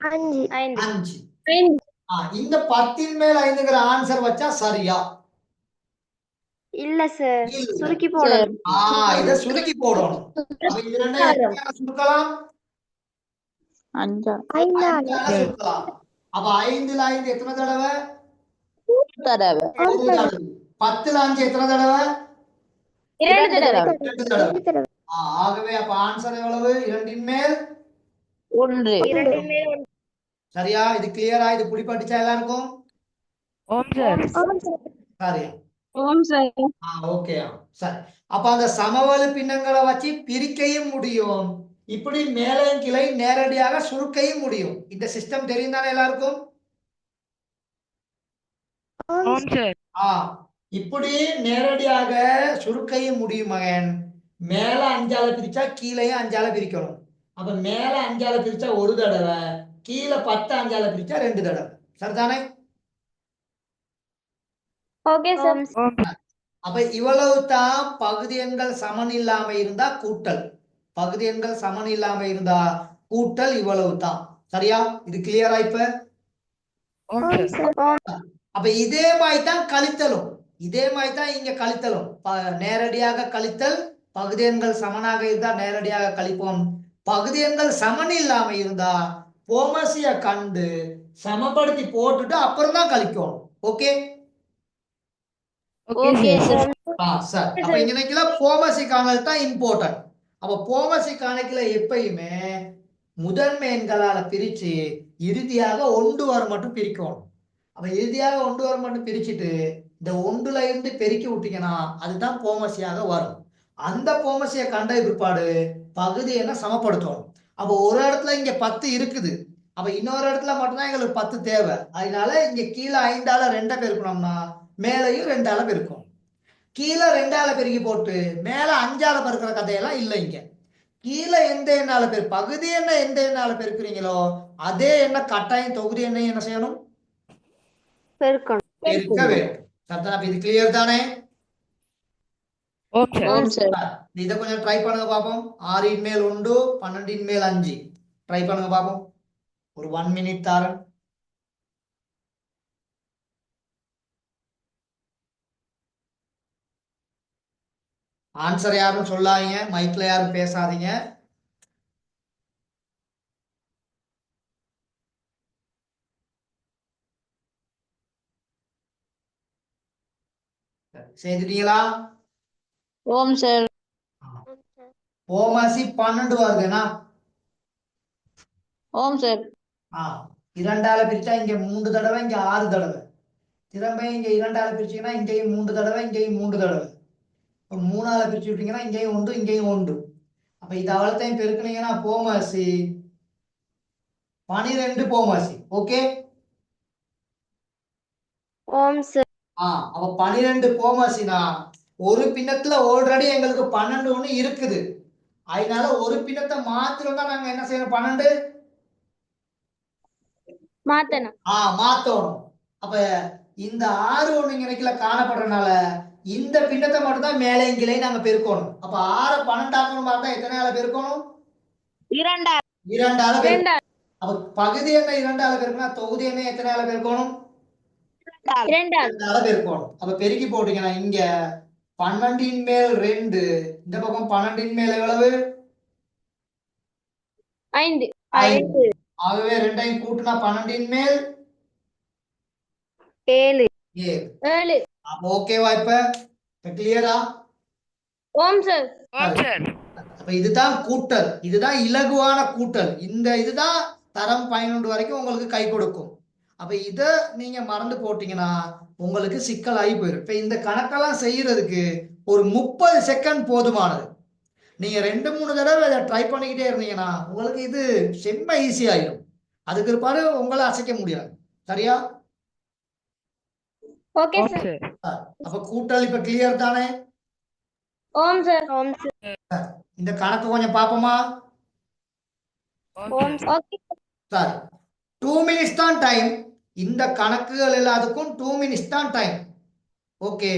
5. 5. இந்த 10 மேல் 5ங்கிற ஆன்சர் வச்சா சரியா? இல்ல சார் இல்ல. சுருக்கி போடணும் இத சுருக்கி போடணும். அப்ப இது ரெண்டையும் எத்தனை சுருக்கலாம்? அஞ்சா 5ஆல சுருக்கலாம். அப்ப 5ல 5 எத்தனை தடவை? தடவை ஒரு தடவை. 10ல 5 எத்தனை தடவை? 2 தடவை 2 தடவை. ஆகவே அப்ப ஆன்சர் எவ்வளவு? 2ன் மேல் 1 2 மேல் சரியா? இது கிளியரா? இது புடிபட்டுச்சா எல்லாருக்கும்? ஓம் சார் சரியா? ஓம் சார் ஓகே சரி. அப்ப அந்த சமவெளி பின்னங்களை வச்சு பிரிக்கையும் முடியும், இப்படி மேலே கிளை நேரடியாக சுருக்கையும் முடியும். இந்த சிஸ்டம் தெரியும் தானே எல்லாருக்கும்? ஓம் சார் இப்படி நேரடியாக சுருக்கையும் முடியும் மகன். மேல 5ஆல பிரிச்சா கீழையும் 5ஆல பிரிக்கணும். அப்ப மேல 5ஆல பிரிச்சா ஒரு தடவை, கீழே 10 5ஆல பிரிச்சா 2 தடவை. சரிதானே? ஓகே சார் ஓம் அப்ப இவ்வளவு தான் பகுதி எண்கள் சமன் இல்லாம இருந்தா கூட்டல். பகுதி எண்கள் சமன் இல்லாம இருந்தா கூட்டல் இவ்வளவு தான். சரியா? இது கிளியரா இப்ப? ஓம் சார் அப்ப இதே மாதிரி தான் கழித்தலும். இதே மாதிரி தான் இங்க கழித்தலும். நேரடியாக கழித்தல். பகுதி எண்கள் சமனாக இருந்தா நேரடியாக கழிப்போம். பகுதி எண்கள் சமன் இல்லாம இருந்தா போமசிய கண்டு சமப்படுத்தி போட்டுட்டு அப்புறம் தான் கழிக்கணும். Okay okay sir sir. அப்ப இங்க நினைக்கல போமசி கணக்கு தான் இம்பார்ட்டன்ட். அப்ப போமசி கணக்குல எப்பயுமே முதன்மை எண்களால பிரிச்சு இறுதியாக ஒன்று வர மட்டும் பிரிக்கணும். அப்ப இறுதியாக ஒன்று வர மட்டும் பிரிச்சுட்டு இந்த ஒன்றுல இருந்து பெருக்கி விட்டீங்கன்னா அதுதான் போமசியாக வரும். அந்த போமசியை கண்ட பிற்பாடு பகுதி என்ன சமப்படுத்தணும். அப்ப ஒரு இடத்துல இங்க 10 இருக்குது, அப்ப இன்னொரு இடத்துல மட்டும்தான் எங்களுக்கு 10 தேவை. அதனால இங்க கீழே 5ஆல 2 பெருக்கணும்னா மேலையும் 2ஆல பெருக்கணும். கீழே 2ஆல பெருக்கி போட்டு மேல 5ஆல பெருக்கிற கதையெல்லாம் இல்லை. இங்க கீழே எந்த எண்ணால பகுதி என்ன எந்த எண்ணால பெருக்குறீங்களோ அதே எண்ணெய் கட்டாயம் தொகுதி எண்ணெய் என்ன செய்யணும்? பெருக்கணும் பெருக்க வேண்டும். சரிதானே? இது கிளியர் தானே? ஓம் சார் இதை கொஞ்சம் ட்ரை பண்ணுங்க பாப்போம். 6ன் மேல் 1 12ன் மேல் 5 ட்ரை பண்ணுங்க பாப்போம். ஒரு 1 மினிட் தாரன். ஆன்சர் யாரும் சொல்லாதீங்க, மைக்ல யாரும் பேசாதீங்க. செய்துட்டீங்களா? ஓம் சார் போமசி 12 வருதுன்னா ஓம் சார் 2ஆல பிரிச்சா இங்க 3 தடவை, இங்க 6 தடவை. திரும்ப இங்க 2ஆல பிரிச்சீங்கன்னா இங்கேயும் 3 தடவை, இங்கேயும் 3 தடவை. 3ஆல பிரிச்சு விட்டீங்கன்னா இங்கேயும் 1 இங்கேயும் 1. அப்ப இது அவ்வளோத்தையும் பெருக்குனீங்கன்னா போமசி 12 போமசி. ஓகே ஓம் சார் அப்ப 12 போமசினா ஒரு பின்னத்துல ஆல்ரெடி எங்களுக்கு 12 ஒண்ணு இருக்குது. அதனால ஒரு பின்னத்தை மாத்திரம் தான் நாங்க என்ன செய்யணும்? 12 மாத்தணும் மாத்தணும். அப்ப இந்த 6 ஒண்ணு நினைக்கல காணப்படுறதுனால இந்த பின்னத்தை மட்டும் தான் மேலே கீழே நாங்க பெருக்கணும். அப்ப 6 12 ஆக்கணும் பார்த்தா எத்தனையால பெருக்கணும்? 2ஆல பெருக்கணும். அப்ப பகுதி என்ன 2ஆல பெருக்கினா தொகுதி என்ன எத்தனையால பெருக்கணும்? 2ஆல பெருக்கணும். அப்ப பெருக்கி போட்டீங்கன்னா இங்க 12ன் மேல் 2, இந்த பக்கம் 12ன் மேல் எவ்வளவு? 5 ஆகவே 2ஐயும் கூட்டினா 12ன் மேல் 7 அப்ப ஓகேவா? இப்ப கிளியரா? ஓம் சார் ஓம் சார் அப்ப இதுதான் கூட்டல், இதுதான் இலகுவான கூட்டல். இந்த இதுதான் தரம் 11 வரைக்கும் உங்களுக்கு கை கொடுக்கும். அப்ப இத நீங்க மறந்து போட்டீங்கன்னா உங்களுக்கு சிக்கலாகி போயிடும். இப்ப இந்த கணக்கெல்லாம் செய்யறதுக்கு ஒரு 30 செகண்ட் போதுமானது. நீங்க 2-3 தடவை இதை ட்ரை பண்ணிக்கிட்டே இருந்தீங்கன்னா உங்களுக்கு இது செம்ம ஈஸி ஆயிடும். அதுக்கு பாரு உங்களை அசைக்க முடியாது. சரியா? ஓகே ஓம் சார் சார் அப்ப கூட்டல் இப்ப கிளியர் தானே? ஓம் சார் இந்த கணக்கு கொஞ்சம் பாப்போமா? ஓம் சார் ஓகே சரி, 2 மினிட்ஸ் தான் டைம். இந்த கணக்குகள் எல்லாத்துக்கும் 2 மினிட்ஸ் தான் டைம். ஓகே,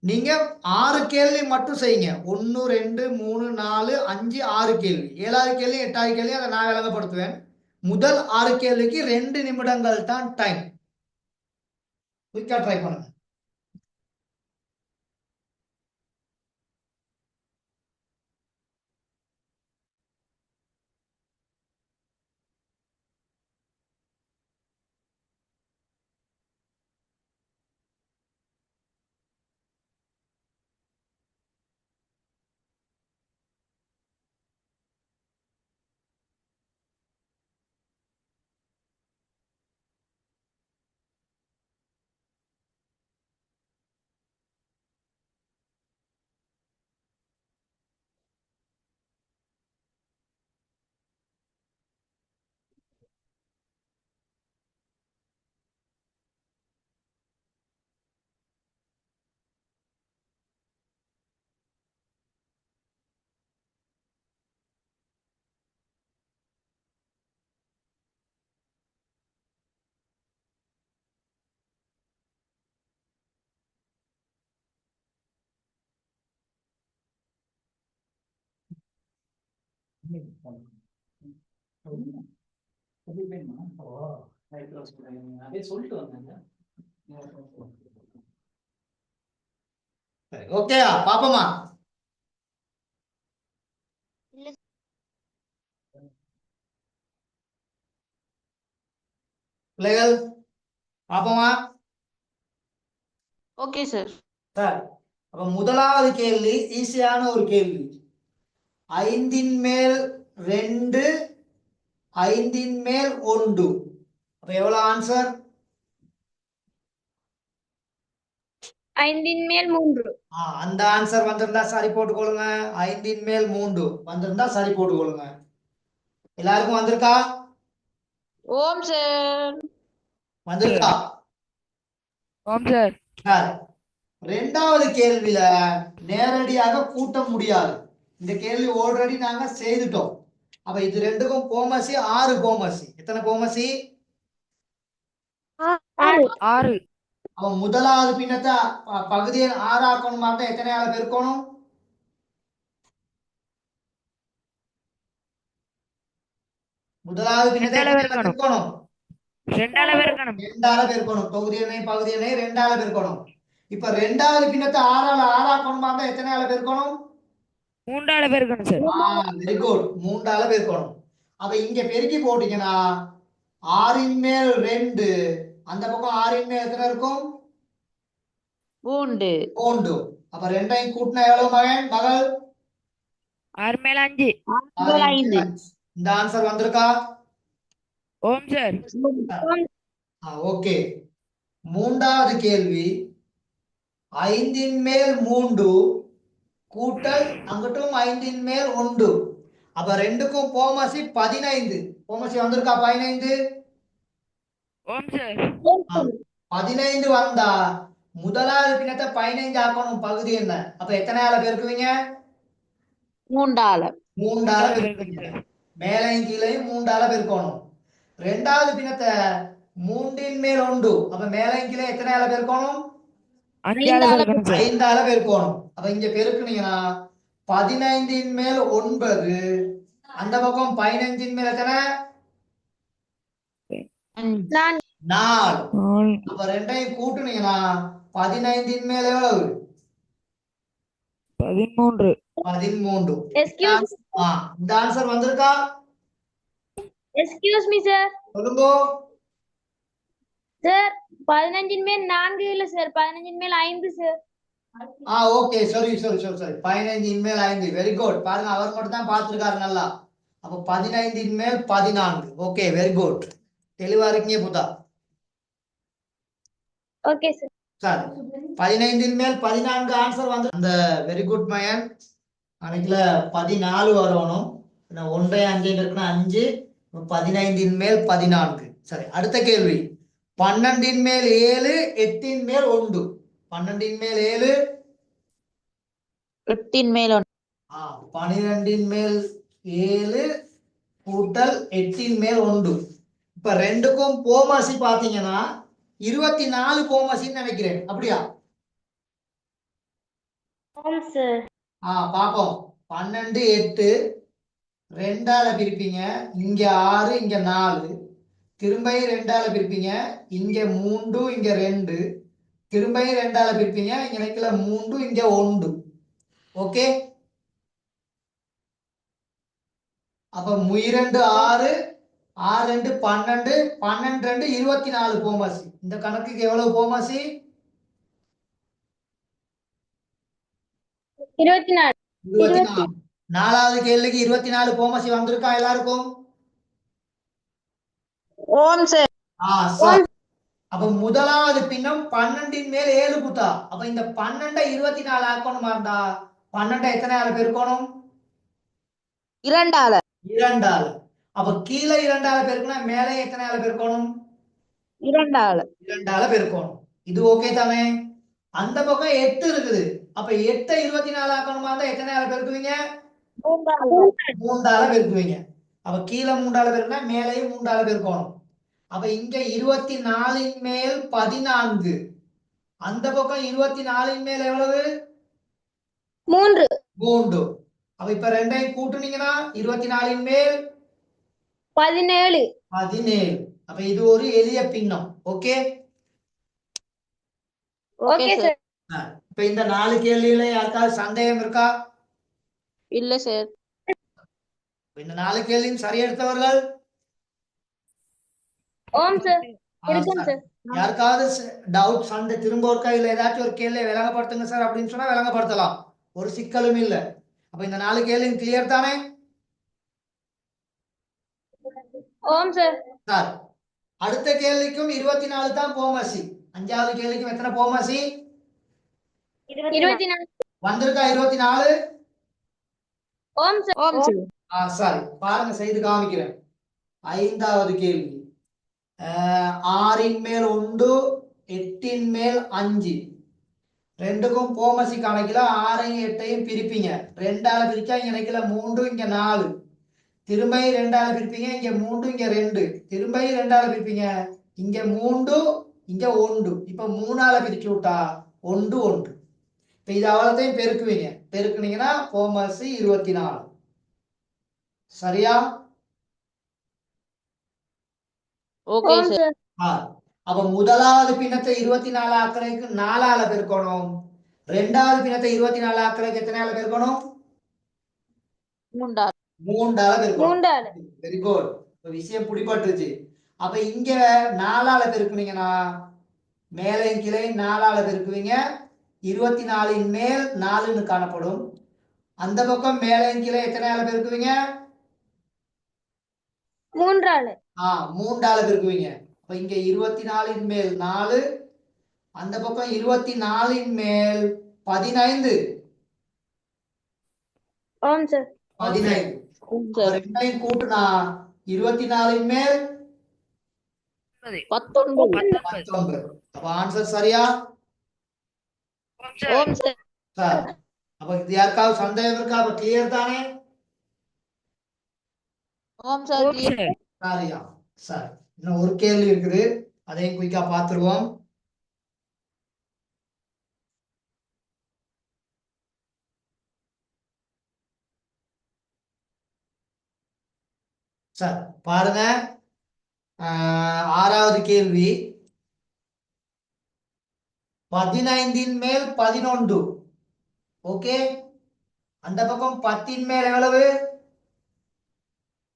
நீங்க 6 கேள்வி மட்டும் செய்யுங்க. 1 2 3 4 5 6 கேள்வி. 7வது கேள்வி 8வது கேள்வி அதை நான் விளங்கப்படுத்துவேன். முதல் 6 கேள்விக்கு 2 நிமிடங்கள் தான் டைம். குயிக்கா ட்ரை பண்ணுங்க. ஓகேயா பாப்போமா? பிள்ளைகள் பாப்போமா? Okay sir. சார் அப்ப முதலாவது கேள்வி ஈஸியான ஒரு கேள்வி. 5ன் மேல் 2 5ன் மேல் 1. அப்ப எவ்வளவு ஆன்சர்? 5ன் மேல் 3. அந்த ஆன்சர் வந்திருந்தா சரி போட்டுக்கொள்ளுங்க. 5ன் மேல் 3 வந்திருந்தா சரி போட்டுக்கொள்ளுங்க. எல்லாருக்கும் வந்திருக்கா? ஓம் சார். வந்திருக்கா? ஓம் சார். சார் ரெண்டாவது கேள்வியில நேரடியாக கூட்ட முடியாது. இந்த கேள்வி ஆல்ரெடி நாங்க செய்துட்டோம். அப்ப இது ரெண்டுக்கும் கோமசி 6 கோமசி. எத்தனை கோமசி? 6. அவன் முதலாவது பின்னத்தை பகுதியை 6 ஆக்கணும். மாட்டா எத்தனை ஆள பெருக்கணும்? முதலாவது பின்னத்தை எத்தனை ஆள பெருக்கணும்? 2 ஆல பெருக்கணும். 2 ஆல பெருக்கணும். தொகுதி எண்ணை பகுதி எண்ணை 2 ஆல பெருக்கணும். இப்ப ரெண்டாவது பின்னத்தை 6 ஆல ஆக்கணும். மாட்டா எத்தனை ஆள பெருக்கணும்? 3 ஆல பெருக்கணும் சார். Very good. 3 ஆல பெருக்கணும். அப்ப இங்க பெருக்கி போட்டீங்கன்னா 6ன் மேல் 2, அந்த பக்கம் 6ன் மேல் எத்தனை இருக்கும்? 3. அப்ப ரெண்டையும் கூட்டினா எவ்வளவு மகள்? 6 மேல 5. 5. இந்த ஆன்சர் வந்திருக்கா? ஓம் சார். ஓகே. மூன்றாவது கேள்வி 5ன் மேல் 3 கூட்டல் அங்கட்டும் 5ன் மேல் 1. அப்ப ரெண்டுக்கும் கோமசி 15. கோமசி வந்திருக்கா? 15. ஓம் சார். 15 வந்தா முதலாவது பின்னத்தை 15 ஆக்கணும். பகுதி என்ன? அப்ப எத்தனை ஆள பெருக்குவீங்க? 3 ஆல. 3 ஆள பெருக்குவீங்க. மேலையும் கீழையும் 3 ஆள பெருக்கணும். ரெண்டாவது பின்னத்தை 3ன் மேல் 1. அப்ப மேலையும் கீழே எத்தனை ஆள பெருக்கணும்? 5 ஆல பெருக்கணும் சார். 5 ஆள பெருக்கணும். அப்ப இங்க பெருக்குனீங்கன்னா 15ன் மேல் 9, அந்த பக்கம் 15ன் மேல் எத்தனை? 4. அப்ப ரெண்டையும் கூட்டுனீங்கன்னா 15ன் மேல் எவ்வளவு? 13. 13. Excuse இந்த ஆன்சர் வந்திருக்கா? me sir. சொல்லுங்க. சார் 15ன் மேல் 4 இல்ல சார், 15ன் மேல் 5 சார். ஓகே. சரி 15ன் மேல் 5. Very good. பாருங்க, அவர் மட்டும் தான் பார்த்திருக்காரு நல்லா. அப்ப 15ன் மேல் 14. Okay, very good. தெளிவா இருக்கீங்க புதா. Okay sir. சார் 15ன் மேல் 14 ஆன்சர் வந்து அந்த வெரி குட் மயன். அன்னைக்குல 14 வரணும். 1 5 இருக்குன்னா 5. 15ன் மேல் 14. சரி, அடுத்த கேள்வி 12ன் மேல் 7 8ன் மேல் 1. 12ன் மேல் 7 8ன் மேல் 1. 12ன் மேல் 7 கூட்டல் 8ன் மேல் 1. இப்ப ரெண்டுக்கும் கோமசி பாத்தீங்கன்னா 24 கோமசின்னு நினைக்கிறேன். அப்படியா? ஆம் சார். பாப்போம். 12 8 2 ஆல பிரிப்பீங்க. இங்க 6 இங்க 4. திரும்ப 2 ஆல பிரிப்பீங்க. இங்க 3 இங்க 2. திரும்ப 2 ஆல பிரிப்பீங்க. இங்க நினைக்கல 3 இங்க 1. ஓகே. அப்ப 2 6 6 2 12 12 2 24 கோமசி. இந்த கணக்குக்கு எவ்வளவு கோமசி? 24. 24. நாலாவது கேள்விக்கு 24 கோமசி வந்திருக்கா எல்லாருக்கும்? ஓம் சார். சார் அப்ப முதலாவது பின்னம் 12ன் மேல் 7 குத்தா. அப்ப இந்த 12 24 ஆக்கணுமா இருந்தா 12 எத்தனை ஆள பெருக்கணும்? 2 ஆல. 2 ஆள. அப்ப கீழே 2 ஆள பெருக்கனா மேலே எத்தனை ஆள பெருக்கணும்? 2 ஆல. 2 ஆள பெருக்கணும். இது ஓகே தானே? அந்த பக்கம் 8 இருக்குது. அப்ப 8 24 ஆக்கணுமா இருந்தா எத்தனை ஆள பெருக்குவீங்க? 3 ஆள பெருக்குவீங்க. அப்ப கீழே 3 ஆள பெருக்கினா மேலேயும் 3 ஆள பெருக்கணும். அப்ப இங்க 24ன் மேல் 14. அந்த பக்கம் 24ன் மேல் எவ்வளவு? 3. 3. அப்ப இப்ப ரெண்டையும் கூட்டுனீங்கன்னா 24 மேல் 17. 17. அப்ப இது ஒரு எளிய பின்னம். Okay, okay sir. இப்ப இந்த 4 கேள்வியில யாருக்காவது சந்தேகம் இருக்கா? இல்ல சார். இந்த 4 கேள்வியும் சரி எடுத்தவர்கள் ஓம் சார். ஆ, இருக்கும் சரி. சார். யாருக்காவது டவுட் சண்டை திரும்ப ஒருக்கா இல்ல ஏதாச்சும் ஒரு கேள்வியை விளங்கப்படுத்துங்க சார் அப்படின்னு சொன்னா விளங்கப்படுத்தலாம், ஒரு சிக்கலும் இல்ல. அப்ப இந்த 4 கேள்வியும் கிளியர் தானே ஓம் சார். சார்? அடுத்த கேள்விக்கும் 24 தான் போமசி. 5வது கேள்விக்கும் எத்தனை போமசி 24. வந்திருக்கா? 24. ஓம் சார். ஓம் சார். சாரி, பாருங்க செய்து காமிக்கிறேன். 5வது கேள்வி 6 மேல் 1 8 மேல் 5 ரெண்டுக்கும் போமசி கணக்கில் 6ஐயும் 8ஐயும் பிரிப்பீங்க. 2ஆல பிரிச்சா இங்க கணக்கில் 3 இங்க 4, திரும்ப 2ஆல பிரிப்பீங்க, இங்க 3 இங்க 2, திரும்ப 2ஆல பிரிப்பீங்க, இங்க 3 இங்க 1. இப்ப 3ஆல பிரிச்சு விட்டா 1 1. இப்ப இது அவ்வளோத்தையும் பெருக்குவீங்க. பெருக்குனீங்கன்னா போமசி 24. சரியா? ஓகே ஓம் சார். சார். அப்ப முதலாவது பின்னத்தை 24 ஆக்குறதுக்கு 4ஆல பெருக்கணும். 2வது பின்னத்தை 24 ஆக்குறதுக்கு எத்தனையால பெருக்கணும்? 3. 3ஆல பெருக்கணும். 3. Very good. விஷயம் பிடிபட்டுச்சு. அப்ப இங்க 4ஆல பெருக்குனீங்கன்னா மேலையும் கீழே 4ஆல பெருக்குவீங்க. 24 மேல் 4ன்னு காணப்படும். அந்த பக்கம் மேலையும் கீழே எத்தனையால பெருக்குவீங்க? 3. 3ஆல பெருக்குவீங்க. அப்ப இங்க 24 மேல் 4, அந்த பக்கம் 24 மேல் 15. ஓம் சார். 15. ஓம் அப்ப சார். ரெண்டையும் கூட்டுனா 24 மேல் 19. 19. அப்ப ஆன்சர் சரியா? ஓம் சார். சார், அப்ப இது யாருக்காவது சந்தேகம் இருக்கா? அப்ப கிளியர் தானே? ஓம் சார். கிளியர். சரியா? சார், இன்னும் ஒரு கேள்வி இருக்குது, அதையும் குயிக்கா பார்த்துருவோம். சார் பாருங்க, 6வது கேள்வி 15 மேல் 11. ஓகே, அந்த பக்கம் 10 மேல் எவ்வளவு?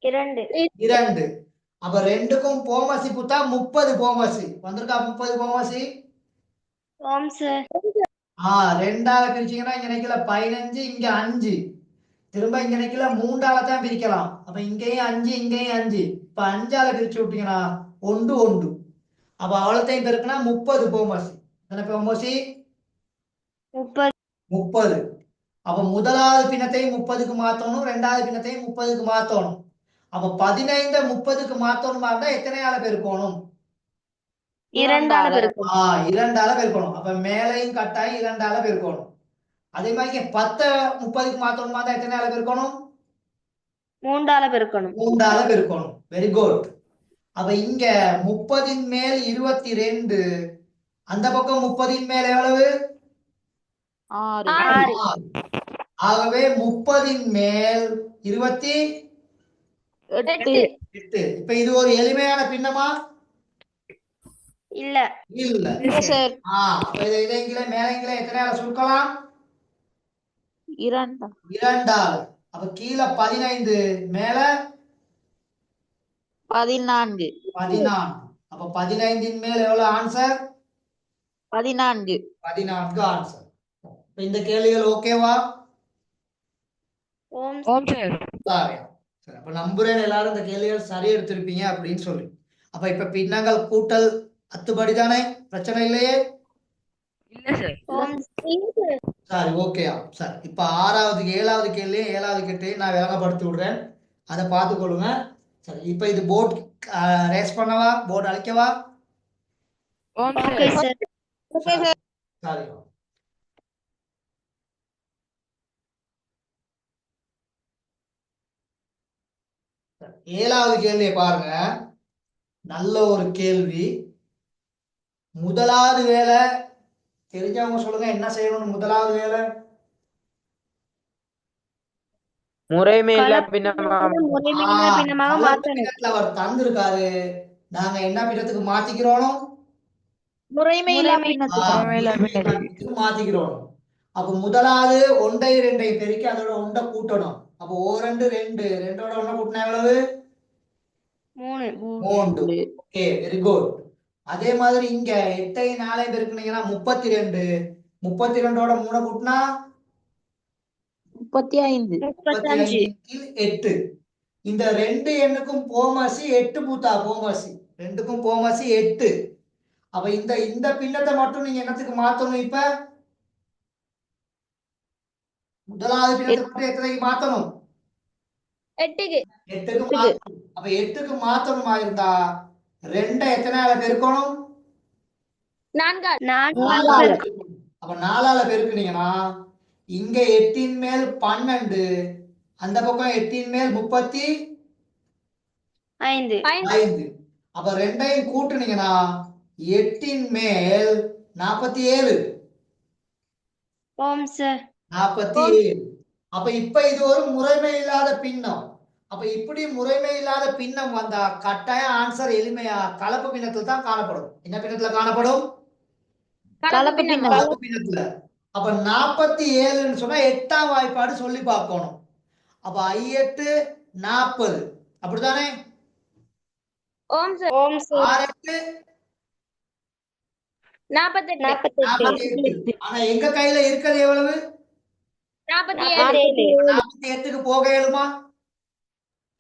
2. 2. அப்ப ரெண்டுக்கும் போமசி புத்தா 30 போமசி வந்திருக்கா? 30 போமசி. ஓம் சார். 2ஆல பிரிச்சீங்கன்னா இங்க நினைக்கல 15, இங்க 5, திரும்ப இங்க நினைக்கல 3ஆல தான் பிரிக்கலாம். அப்ப இங்கேயும் 5 இங்கேயும் 5. இப்ப 5ஆல பிரிச்சு விட்டீங்கன்னா 1 1. அப்ப அவ்வளோத்தையும் பெருக்குனா 30 போமசி. எத்தனை போமசி? 30. அப்ப முதலாவது பின்னத்தையும் 30க்கு மாத்தணும், 2வது பின்னத்தையும் 30க்கு மாத்தணும். அப்ப 15 30க்கு மாத்தணுமா இருந்தா எத்தனையால பெருக்கணும்? 2ஆல பெருக்கணும். 2ஆல பெருக்கணும். அப்ப மேலையும் கட்டாயம் 2ஆல பெருக்கணும். அதே மாதிரி 10 30க்கு மாத்தணுமா இருந்தா எத்தனையால பெருக்கணும்? 3ஆல பெருக்கணும். 3ஆல பெருக்கணும். Very good. அப்ப இங்க 30 மேல் 22, அந்த பக்கம் 30 மேல் எவ்வளவு? 6. 6. ஆகவே 30 மேல் 28. 8. இப்ப இது ஒரு எளிமையான பின்னமா? இல்ல. இல்ல. இல்ல சார். அப்ப இதை இடைங்கில மேலங்கில எத்தனையால சுருக்கலாம்? 2. 2ஆல். அப்ப கீழே 15 மேல 14. 14. அப்ப 15 மேல் எவ்வளவு ஆன்சர்? 14. 14 ஆன்சர். இந்த கேள்விகள் ஓகேவா? ஓம் சார். சரி. அப்ப நம்புறேன் எல்லாரும் இந்த கேள்விகள் சரி எடுத்திருப்பீங்க அப்படின்னு சொல்லி. அப்ப இப்ப பின்னங்கள் கூட்டல் அத்துபடி தானே, பிரச்சனை இல்லையே? இல்ல சார். ஓம் சரி, ஓகேயா? சரி, இப்ப 6வது 7வது கேள்வியும் 7வது கேள்வியும் நான் விளங்கப்படுத்தி விடுறேன், அதை பார்த்துக்கொள்ளுங்க. சரி, இப்ப இது போர்ட் ரேஸ் பண்ணவா, போர்டு அழிக்கவா? ஓம் okay sir. Sir. Okay sir. சரி. 7வது கேள்வியை பாருங்க, நல்ல ஒரு கேள்வி. முதலாவது வேலை தெரிஞ்சவங்க சொல்லுங்க, என்ன செய்யணும் முதலாவது வேலை? முறைமையில்லா பின்னமாக முறைமையில்லா பின்னமாக கலப்பு மாற்றணும். பின்னத்துல அவர் தந்திருக்காரு. நாங்க என்ன பின்னத்துக்கு மாத்திக்கிறோம்? முறைமையில்லா பின்னத்துக்கு. பின்னத்துக்கு மாத்திக்கிறோம். அப்ப முதலாவது 1 ஐ 2 ஐ பெருக்கி அதோட 1 கூட்டணும். அப்போ 2 2 2ஓட 1 கூட்டினா எவ்வளவு? 3. 3. Okay, very good. அதே மாதிரி இங்க 8 ஐ 4 ஐ பெருக்குனீங்கன்னா 32. 32ஓட 3 கூட்டினா 35. 35 கீழ் 8. இந்த 2 எண்ணுக்கும் போமசி 8 பூத்தா போமசி. 2க்கும் போமசி 8. அப்ப இந்த பின்னத்தை மட்டும் நீங்க என்னத்துக்கு மாத்தணும்? இப்ப முதலாவது பின்னத்தை மட்டும் எத்தனைக்கு மாத்தணும்? 8க்கு. 8க்கு மாத்தணும். அப்ப 8க்கு மாத்தணுமா இருந்தா 2 எத்தனால பெருக்கணும்? 4. 4ஆல பெருக்கணும். அப்ப 4ஆல பெருக்குனீங்கன்னா இங்க 8ன் மேல் 12, அந்த பக்கம் 8ன் மேல் 35. 5. அப்ப 2ஐயும் கூட்டுனீங்கன்னா 8ன் மேல் 47. 47. அப்ப இப்ப இது ஒரு முறைமை இல்லாத பின்னம். அப்ப இப்படி முறைமை இல்லாத பின்னம் வந்தா கட்டாயம் ஆன்சர் எளிமையா கலப்பு பின்னத்துல தான் காணப்படும். என்ன பின்னத்துல காணப்படும்? கலப்பு பின்னம். கலப்பு பின்னத்துல. அப்ப 47ன்னு சொன்னா 8ஆம் வாய்ப்பாடு சொல்லி பார்க்கணும். அப்ப I8 40. அப்படித்தானே? 6 48. ஆனா எங்க கையில இருக்கிறது எவ்வளவு? 47. 48க்கு போக இயலுமா?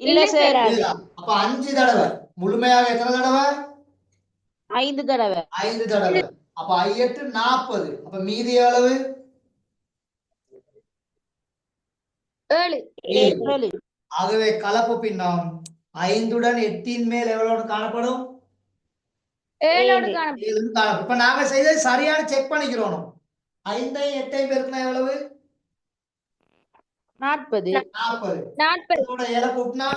இல்ல சார். இல்ல. அப்ப 5 தடவை. முழுமையாக எத்தனை தடவை? 5 தடவை. 5 தடவை. அப்ப I8 40. அப்ப மீதி எவ்வளவு? 7. 7. ஆகவே கலப்பு பின்னம் 5உடன் 8ன் மேல் எவ்வளவு காணப்படும்? 7 காணப்படும். 7 காணப்படும். இப்ப நாங்க செய்தது சரியான செக் பண்ணிக்கிறோம். 5ஐயும் 8ஐயும் பெருக்கினா எவ்வளவு? 40. 40. இதோட எலை கூட்டினா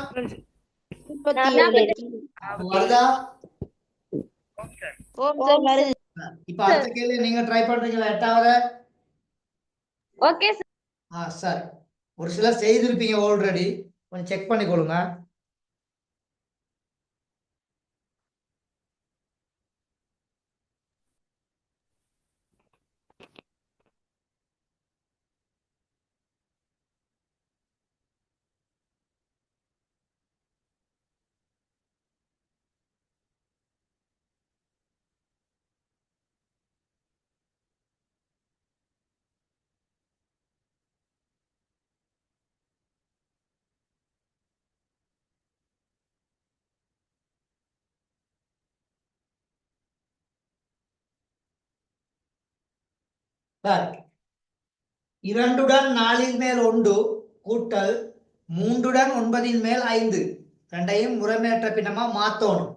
37. வருதா? ஓம் சார் வருது. இப்ப அடுத்த கேள்வி நீங்க ட்ரை பண்றீங்களா? 8வது. Okay sir. சரி. ஒரு சிலர் செய்திருப்பீங்க ஆல்ரெடி. கொஞ்சம் செக் பண்ணிக்கொள்ளுங்க. சரி. 2உடன் 4ன் மேல் 1 கூட்டல் 3உடன் 9ன் மேல் 5. ரெண்டையும் முறைமையற்ற பின்னமா மாத்தணும்.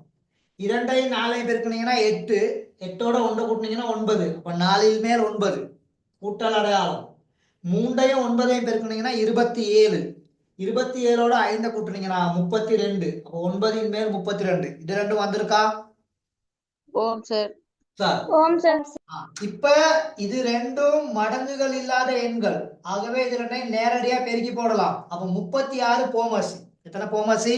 2ஐயும் 4ஐயும் பெருக்குனீங்கன்னா 8. 8ஓட 1 கூட்டினீங்கன்னா 9. அப்ப 4ன் மேல் 9 கூட்டல் அடையாளம். 3ஐயும் 9ஐயும் பெருக்குனீங்கன்னா 27. 27ஓட 5 கூட்டினீங்கன்னா 32. அப்ப 9ன் மேல் 32. இது ரெண்டும் வந்திருக்கா? ஓம் சார். சார். இப்ப இது ரெண்டும் மடங்குகள் இல்லாத எண்கள். ஆகவே இது ரெண்டையும் நேரடியா பெருக்கி போடலாம். அப்ப 36 போமசி. எத்தனை போமசி?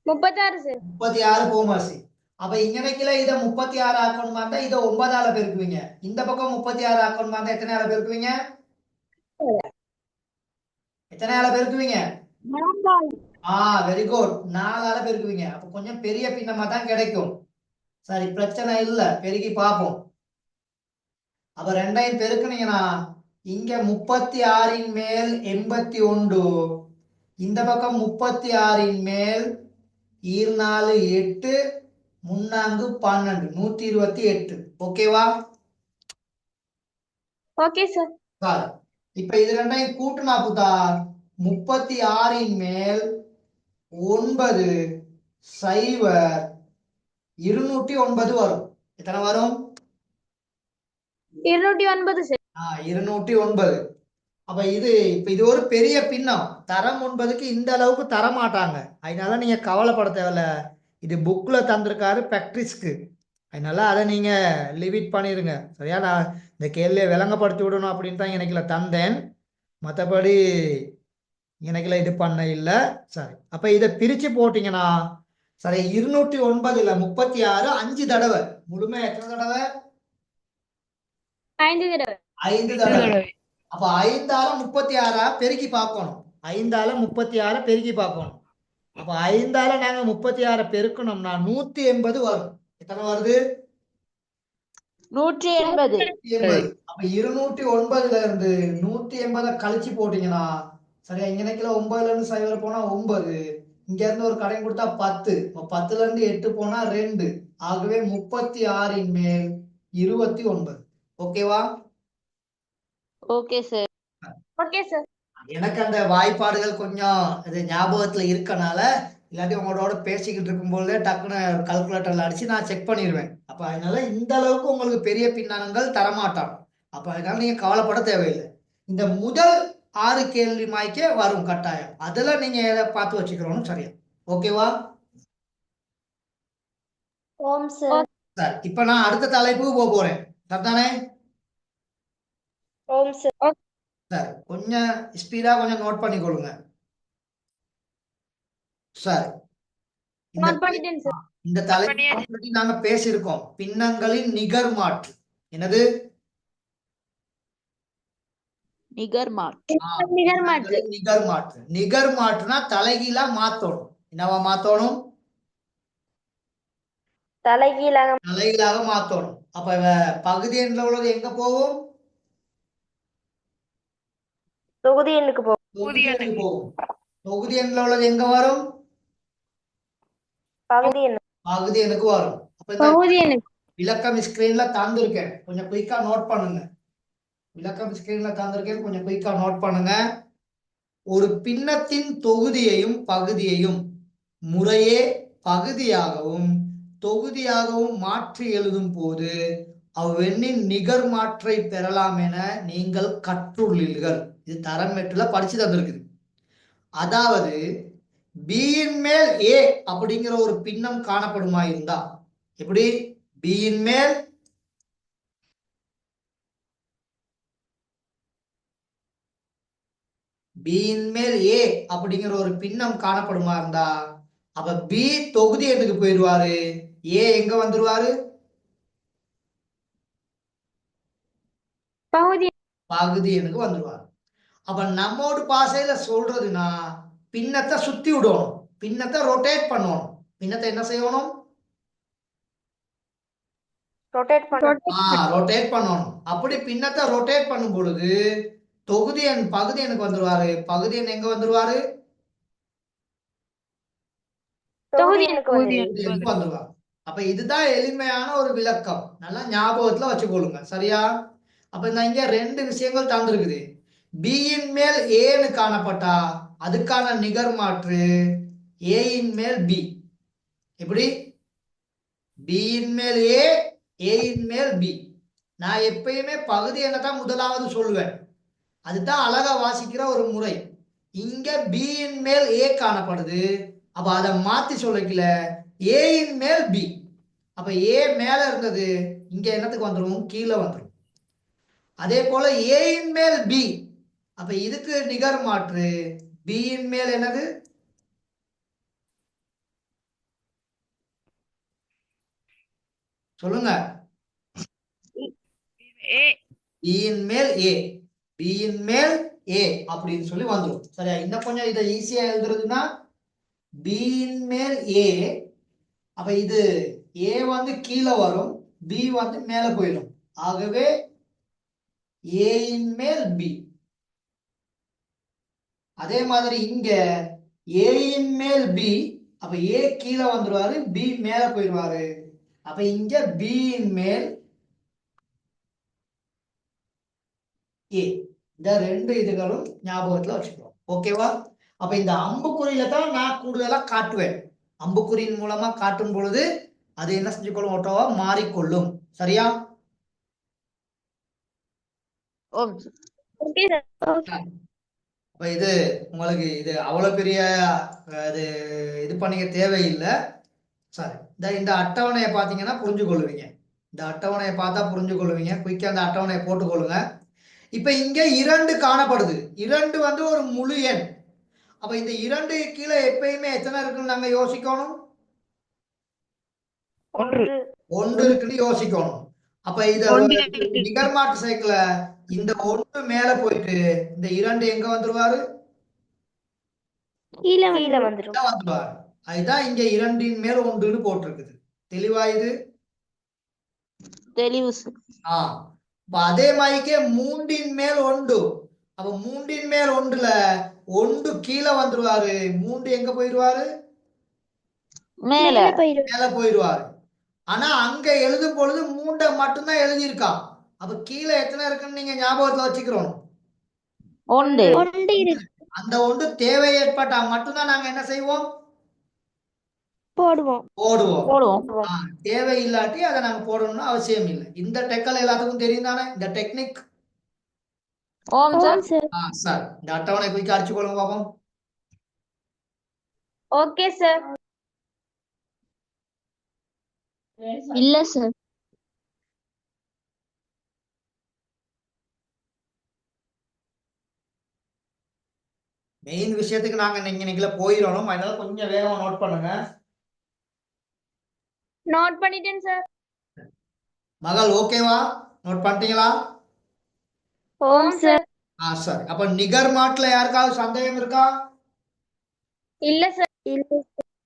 36 சார். 36 போமசி. அப்ப இங்கனைக்குல இத 36 ஆக்கணுமா இருந்தா இத 9ஆல பெருக்குவீங்க. இந்த பக்கம் 36 ஆக்கணுமா இருந்தா எத்தனையால பெருக்குவீங்க? எத்தனையால பெருக்குவீங்க? Very good. 4ஆல பெருக்குவீங்க. அப்ப கொஞ்சம் பெரிய பின்னமா தான் கிடைக்கும். சரி, பிரச்சனை இல்ல, பெருக்கி பார்ப்போம். அப்ப 2ஐயும் பெருக்குனீங்கன்னா இங்க 36ன் மேல் 81. இந்த பக்கம் 36ன் மேல் 4 8 3 12 128. ஓகேவா? Okay sir. சார், இப்ப இது ரெண்டையும் கூட்டுனா புதா 36ன் மேல் 9 0 209 வரும். எத்தனை வரும்? 209 சார். 209. அப்ப இது ஒரு பெரிய பின்னம். தரம் 9க்கு இந்த அளவுக்கு தர மாட்டாங்க. அதனால நீங்க கவலைப்பட தேவையில்ல. இது புக்ல தந்திருக்காரு பிராக்டிஸ்க்கு. அதனால அதை நீங்க லிமிட் பண்ணிருங்க. சரியா? நான் இந்த கேள்வியை விளங்கப்படுத்தி விடணும் அப்படின்னு தான் எனக்கு தந்தேன். மற்றபடி எனக்குல இது பண்ண இல்லை. சரி, அப்ப இதை பிரிச்சு போட்டீங்கன்னா சரி 209ல 36 5 தடவை முழுமை எத்தனை தடவை? 5 தடவை. 5 தடவை. அப்ப 5ஆல 36 பெருக்கி பார்க்கணும். 5ஆல 36 பெருக்கி பார்க்கணும். அப்ப 5ஆல நாங்க 36 பெருக்கணும்னா 180 வரும். எத்தனை வருது? 180. 180. அப்ப 209ல இருந்து 180 கழிச்சு போட்டீங்கன்னா சரியா இங்க 9ல இருந்து 0 போனா 9, இங்க இருந்து ஒரு கடன் கொடுத்தா 10, 10ல இருந்து 8 போனா 2, ஆகவே 36ன் மேல் 29. ஓகேவா? Okay sir. Okay sir. எனக்கு அந்த வாய்ப்பாடுகள் கொஞ்சம் இது ஞாபகத்துல இருக்கனால இல்லாட்டி உங்களோட பேசிக்கிட்டு இருக்கும்போதே டக்குன்னு கால்குலேட்டர்ல அடிச்சு நான் செக் பண்ணிடுவேன். அப்ப அதனால இந்த அளவுக்கு உங்களுக்கு பெரிய பின்னணங்கள் தரமாட்டான். அப்ப அதனால நீங்க கவலைப்பட தேவையில்லை. இந்த முதல் 6 கேள்வி மாய்க்கே வரும் கட்டாயம். அதுல நீங்க எதை பார்த்து வச்சுக்கிறோம். சரியா? ஓகேவா? ஓம் சார். சார் இப்ப நான் அடுத்த தலைப்புக்கு போக போறேன். சரிதானே? ஓம் சார். சார் கொஞ்சம் ஸ்பீடா கொஞ்சம் நோட் பண்ணிக்கொள்ளுங்க. சார் நோட் பண்ணிட்டேன் சார். இந்த தலைப்பை பற்றி நாங்க பேசியிருக்கோம். பின்னங்களின் நிகர் மாற்று. என்னது? நிகர் மாற்று. நிகர் மாற்று. நிகர் மாற்று. நிகர் மாற்றுனா தலைகீழா மாத்தணும். என்னவா மாத்தணும்? தலைகீழாக மாத்தணும். அப்ப பகுதி எண்ணில் உள்ளது எங்க போகும்? தொகுதி எண்ணுக்கு போகும். தொகுதி எண்ணுக்கு போகும். தொகுதி எண்ணில் உள்ளது எங்க வரும்? பகுதி எண். பகுதி எண்ணுக்கு வரும். அப்ப இந்த பகுதி எண்ணுக்கு. விளக்கம் ஸ்கிரீன்ல தந்திருக்கேன், கொஞ்சம் குயிக்கா நோட் பண்ணுங்க. விளக்கம் ஸ்கிரீன்ல தந்திருக்கேன், கொஞ்சம் குயிக்கா நோட் பண்ணுங்க. ஒரு பின்னத்தின் தொகுதியையும் பகுதியையும் முறையே பகுதியாகவும் தொகுதியாகவும் மாற்றி எழுதும் போது அவ்வெண்ணின் நிகர் மாற்றை பெறலாம் என நீங்கள் கற்றுள்ளீர்கள். இது தரமேற்றுல படிச்சு தந்திருக்குது. அதாவது பியின் மேல் ஏ அப்படிங்கிற ஒரு பின்னம் காணப்படுமா இருந்தா எப்படி? பியின் மேல் ஏ அப்படிங்கிற ஒரு பின்னம் காணப்படுமா இருந்தா அப்ப பி தொகுதி எண்ணுக்கு போயிடுவாரு, ஏ எங்க வந்துருவாரு? பகுதி எண்ணுக்கு வந்துருவாரு. அப்ப நம்மோடு பாசையில சொல்றதுன்னா பின்னத்தை சுத்தி விடணும், பின்னத்தை ரொட்டேட் பண்ணணும். பின்னத்தை என்ன செய்யணும்? ரொட்டேட் பண்ணணும். அப்படி பின்னத்தை ரொட்டேட் பண்ணும் பொழுது தொகுதி எண் பகுதி எண்ணுக்கு வந்துருவாரு, பகுதி எண் எங்க வந்துருவாரு? தொகுதி எண்ணுக்கு வந்துருவாரு. அப்ப இதுதான் எளிமையான ஒரு விளக்கம். நல்லா ஞாபகத்துல வச்சுக்கொள்ளுங்க. சரியா? அப்ப இங்க 2 விஷயங்கள் தந்திருக்குது. பியின் மேல் ஏன்னு காணப்பட்டா அதுக்கான நிகர் மாற்று ஏயின் மேல் பி. எப்படி? பியின் மேல் ஏ, ஏயின் மேல் பி. நான் எப்பயுமே பகுதி எண்ணை தான் முதலாவது சொல்லுவேன். அதுதான் அழகா வாசிக்கிற ஒரு முறை. இங்க பியின் மேல் ஏ காணப்படுது. அப்ப அதை மாத்தி சொல்லிக்கல, ஏயின் மேல் பி. அப்ப ஏ மேல இருந்தது இங்க என்னத்துக்கு வந்துடும்? கீழே வந்துடும். அதே போல ஏயின் மேல் பி. அப்ப இதுக்கு நிகர் மாற்று பியின் மேல் என்னது? சொல்லுங்க. பியின் மேல் ஏ, பியின் மேல் ஏ அப்படின்னு சொல்லி வந்துடும். சரியா? இன்னும் கொஞ்சம் இதை ஈஸியா எழுதுறதுன்னா பியின் மேல் ஏ. அப்ப இது ஏ வந்து கீழே வரும், பி வந்து மேல போயிடும். ஆகவே ஏயின் மேல் பி. அதே மாதிரி இங்க ஏயின் மேல் பி. அப்ப ஏ கீழே வந்துருவாரு, பி மேல போயிடுவாரு. அப்ப இங்க பியின் மேல் ஏ. இந்த 2 இதுகளும் ஞாபகத்துல வச்சுக்கிறோம். ஓகேவா? அப்ப இந்த அம்புக்குறியில தான் நான் கூடுதலா காட்டுவேன். அம்புக்குறியின் மூலமா காட்டும் பொழுது அது என்ன செஞ்சுக்கொள்ளும்? ஓட்டோவா மாறிக்கொள்ளும். சரியா? இது உங்களுக்கு இது அவ்வளவு பெரிய இது பண்ணிக்க தேவையில்லை. சரி, இந்த அட்டவணையை பார்த்தீங்கன்னா புரிஞ்சு கொள்ளுவீங்க. இந்த அட்டவணையை பார்த்தா புரிஞ்சு கொள்ளுவீங்க. குயிக்கா அந்த அட்டவணையை போட்டுக்கொள்ளுங்க. இப்ப இங்க 2 காணப்படுது. 2 வந்து ஒரு முழு எண். அப்ப இந்த 2 கீழே எப்பயுமே எத்தனை இருக்குன்னு நாங்க யோசிக்கணும்? 1 இருக்குன்னு யோசிக்கணும். அப்ப இத நிகர்மாட்டு சைக்கிள இந்த 1 மேல போயிட்டு இந்த 2 எங்க வந்துருவாரு? கீழே வந்துருவாரு. அதுதான் இங்க 2 மேல் 1ன்னு போட்டிருக்குது. தெளிவா இது? தெளிவு சார். அப்ப அதே மாதிரிக்கே 3 மேல் 1. அப்ப 3 மேல் 1ல 1 கீழே வந்துருவாரு. 3 எங்க போயிருவாரு? மேல மேல போயிருவாரு. ஆனா அங்க எழுதும் பொழுது 3 மட்டும்தான் எழுதியிருக்கான். அப்ப கீழே எத்தனை இருக்குன்னு நீங்க ஞாபகத்துல வச்சுக்கிறோம். 1 அந்த 1 தேவை ஏற்பட்டா மட்டும்தான் நாங்க என்ன செய்வோம்? போடுவோம். போடுவோம். தேவை இல்லாட்டி அதை நாங்க போடணும்னு அவசியம் இல்லை. இந்த டெக்கல் எல்லாத்துக்கும் தெரியும் தானே, இந்த டெக்னிக்? ஓம் சார். சார் இந்த அட்டவணை குயிக்கா அடிச்சு கொள்ளுங்க பாப்போம். Okay sir. இல்ல சார். மெயின் விஷயத்துக்கு நாங்க இன்னைக்குல போயிடணும். அதனால கொஞ்சம் வேகமா நோட் பண்ணுங்க. நோட் பண்ணிட்டேன் சார். மகள் ஓகேவா? நோட் பண்ணிட்டீங்களா? ஓம் சார். சார் அப்ப நிகர்மாட்ல யாருக்காவது சந்தேகம் இருக்கா? இல்ல சார்.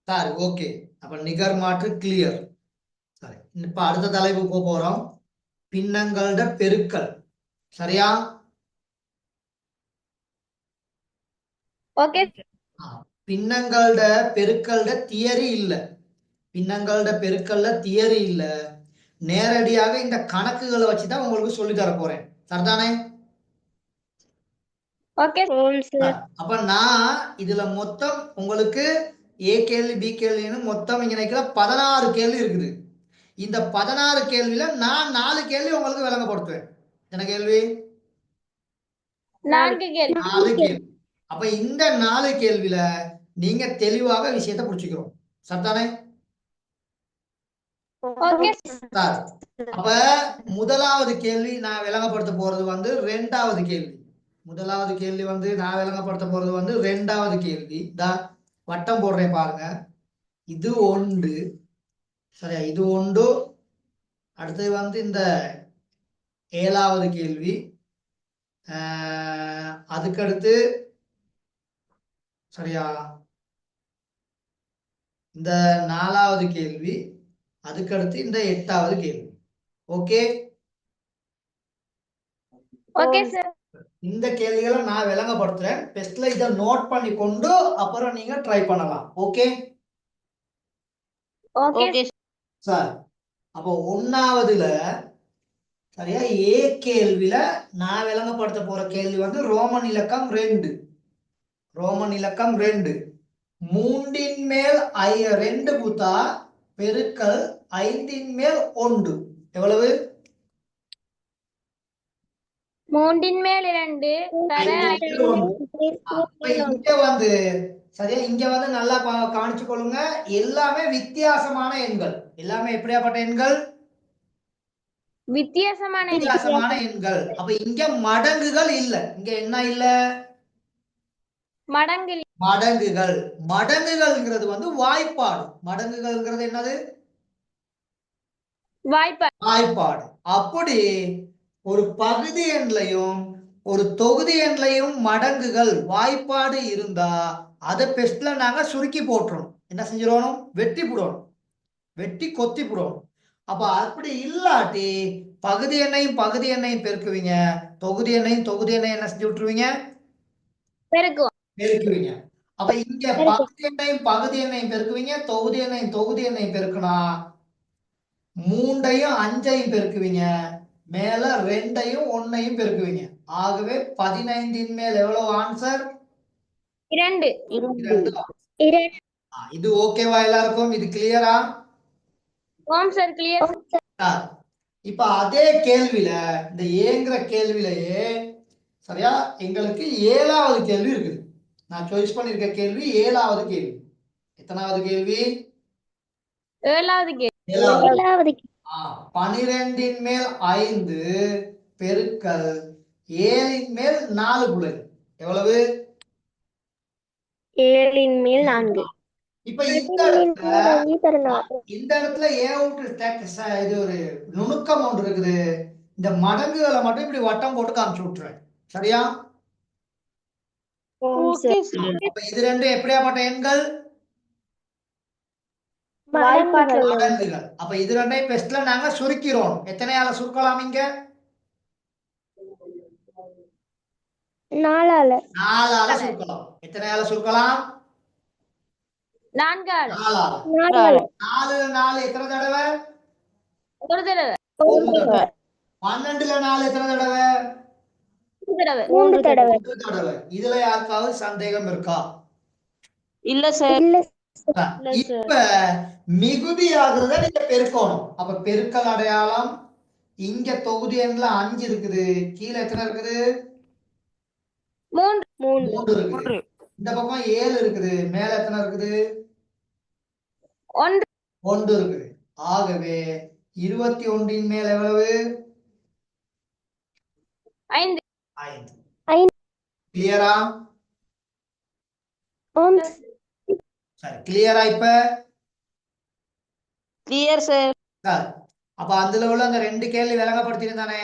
Sir okay. அப்ப நிகர்மாற்று கிளியர். சரி, இப்ப அடுத்த தலைப்புக்கு போறோம். பின்னங்களோட பெருக்கல். சரியா? ஓகே. பின்னங்களோட பெருக்கல்ட தியரி இல்ல. பின்னங்களோட பெருக்கல்ல தியரி இல்ல. நேரடியாக இந்த கணக்குகளை வச்சுதான் உங்களுக்கு சொல்லி தர போறேன். சரிதானே? ஓகே. அப்ப நான் இதுல மொத்தம் உங்களுக்கு ஏ கேள்வி பி கேள்வின்னு மொத்தம் இங்க நினைக்கிற 16 கேள்வி இருக்குது. இந்த 16 கேள்வியில நான் 4 கேள்வி உங்களுக்கு விளங்கப்படுத்துவேன். என்ன கேள்வி? 4 கேள்வி. 4 கேள்வி. அப்ப இந்த 4 கேள்வியில நீங்க தெளிவாக விஷயத்தை புடிச்சுக்கிறோம். சரிதானே? ஓகே சார் அப்ப முதலாவது கேள்வி நான் விளங்கப்படுத்த போறது வந்து 2வது கேள்வி. முதலாவது கேள்வி வந்து நான் விளங்கப்படுத்த போறது வந்து 2வது கேள்வி. வட்டம் போடுறேன் பாருங்க. இது 1. சரியா? இது 1. அடுத்தது வந்து இந்த 7வது கேள்வி. அதுக்கடுத்து சரியா இந்த 4வது கேள்வி. அதுக்கடுத்து இந்த 8வது கேள்வி. Okay okay sir. இந்த கேள்விகளை நான் விளங்கப்படுத்துறேன். டெஸ்ட்ல இதை நோட் பண்ணி கொண்டு அப்புறம் நீங்க ட்ரை பண்ணலாம். Okay okay sir. அப்போ 1வதுல சரியா ஏ கேள்வியில நான் விளங்கப்படுத்த போற கேள்வி வந்து ரோமன் இலக்கம் 2. ரோமன் இலக்கம் 2. 3 மேல் 2 பூத்தா பெருக்கல் 5 மேல் 1 எவ்வளவு? 3 மேல் 2 தர 5 இங்க வந்து சரியா இங்க வந்து நல்லா கவனிச்சு கொள்ளுங்க. எல்லாமே வித்தியாசமான எண்கள். எல்லாமே எப்படியாப்பட்ட எண்கள்? வித்தியாசமான எண்கள். அப்ப இங்க மடங்குகள் இல்ல. இங்க என்ன இல்ல? மடங்குகள். மடங்குகள்ங்கிறது வந்து வாய்ப்பாடு. மடங்குகள்ங்கிறது என்னது? வாய்ப்பாடு. அப்படி ஒரு பகுதி எண்லையும் ஒரு தொகுதி எண்லையும் மடங்குகள் வாய்ப்பாடு இருந்தா அதை பெஸ்ட்ல நாங்க சுருக்கி போட்டுறோம். என்ன செஞ்சிடணும்? வெட்டி போடணும். வெட்டி கொத்தி போடணும். அப்ப அப்படி இல்லாட்டி பகுதி எண்ணையும் பகுதி எண்ணையும் பெருக்குவீங்க. தொகுதி எண்ணையும் தொகுதி எண்ணையும் என்ன செஞ்சு விட்டுருவீங்க? பெருக்குவீங்க. அப்ப இங்க பகுதி எண்ணையும் பகுதி எண்ணையும் பெருக்குவீங்க. தொகுதி எண்ணையும் தொகுதி எண்ணையும் பெருக்குனா 3ஐயும் 5ஐயும் பெருக்குவீங்க. மேல 2ஐயும் 1ஐயும் பெருக்குவீங்க. ஆகவே 15 மேல் எவ்வளவு ஆன்சர்? 2. இது ஓகேவா எல்லாருக்கும்? இது கிளியரா? ஓம் சார் கிளியர். இப்ப அதே கேள்வியில இந்த ஏங்கிற கேள்வியிலேயே சரியா எங்களுக்கு 7வது கேள்வி இருக்குது. நான் சாய்ஸ் பண்ணிருக்க கேள்வி 7வது கேள்வி. எத்தனாவது கேள்வி? 7வது கேள்வி. 12 மேல் 5 பெருக்கல் 7 மேல் 4 புள்ளி எவ்வளவு? ஏழின் மேல் 4. இப்ப இந்த இடத்துல ஏன் இது ஒரு நுணுக்கம் ஒன்று இருக்குது. இந்த மடங்குகளை மட்டும் இப்படி வட்டம் போட்டு காமிச்சு விட்டுறேன். சரியா? Okay sir. அப்ப இது ரெண்டும் எப்படியாப்பட்ட எண்கள்? மடங்குகள். அப்ப இது ரெண்டையும் பெஸ்ட்ல நாங்க சுருக்கிறோம். எத்தனையால சுருக்கலாம் இங்க? 4ஆல சுருக்கலாம். எத்தனையால சுருக்கலாம்? 4ஆல 4ஆல. 4 4 எத்தனை தடவை? ஒரு தடவை. 12ல 4 எத்தனை தடவை? ஒரு தடவை. 3 தடவை. இதுல யாருக்காவது சந்தேகம் இருக்கா? இல்ல சார். இப்ப மிகுதி ஆகுறத நீங்க பெருக்கணும். அப்ப பெருக்கல் அடையாளம் இங்க தொகுதி எண்ல 5 இருக்குது. கீழே எத்தனை இருக்குது? 3 இருக்குது. இந்த பக்கம் 7 இருக்குது. மேல எத்தனை இருக்குது? 1 இருக்குது. ஆகவே 21ன் மேல் எவ்வளவு? 5. 5. கிளியரா? சரி, கிளியரா இப்ப? Clear sir. சார், அப்ப அதுல உள்ள அந்த 2 கேள்வி விளங்கப்படுத்திருந்தானே.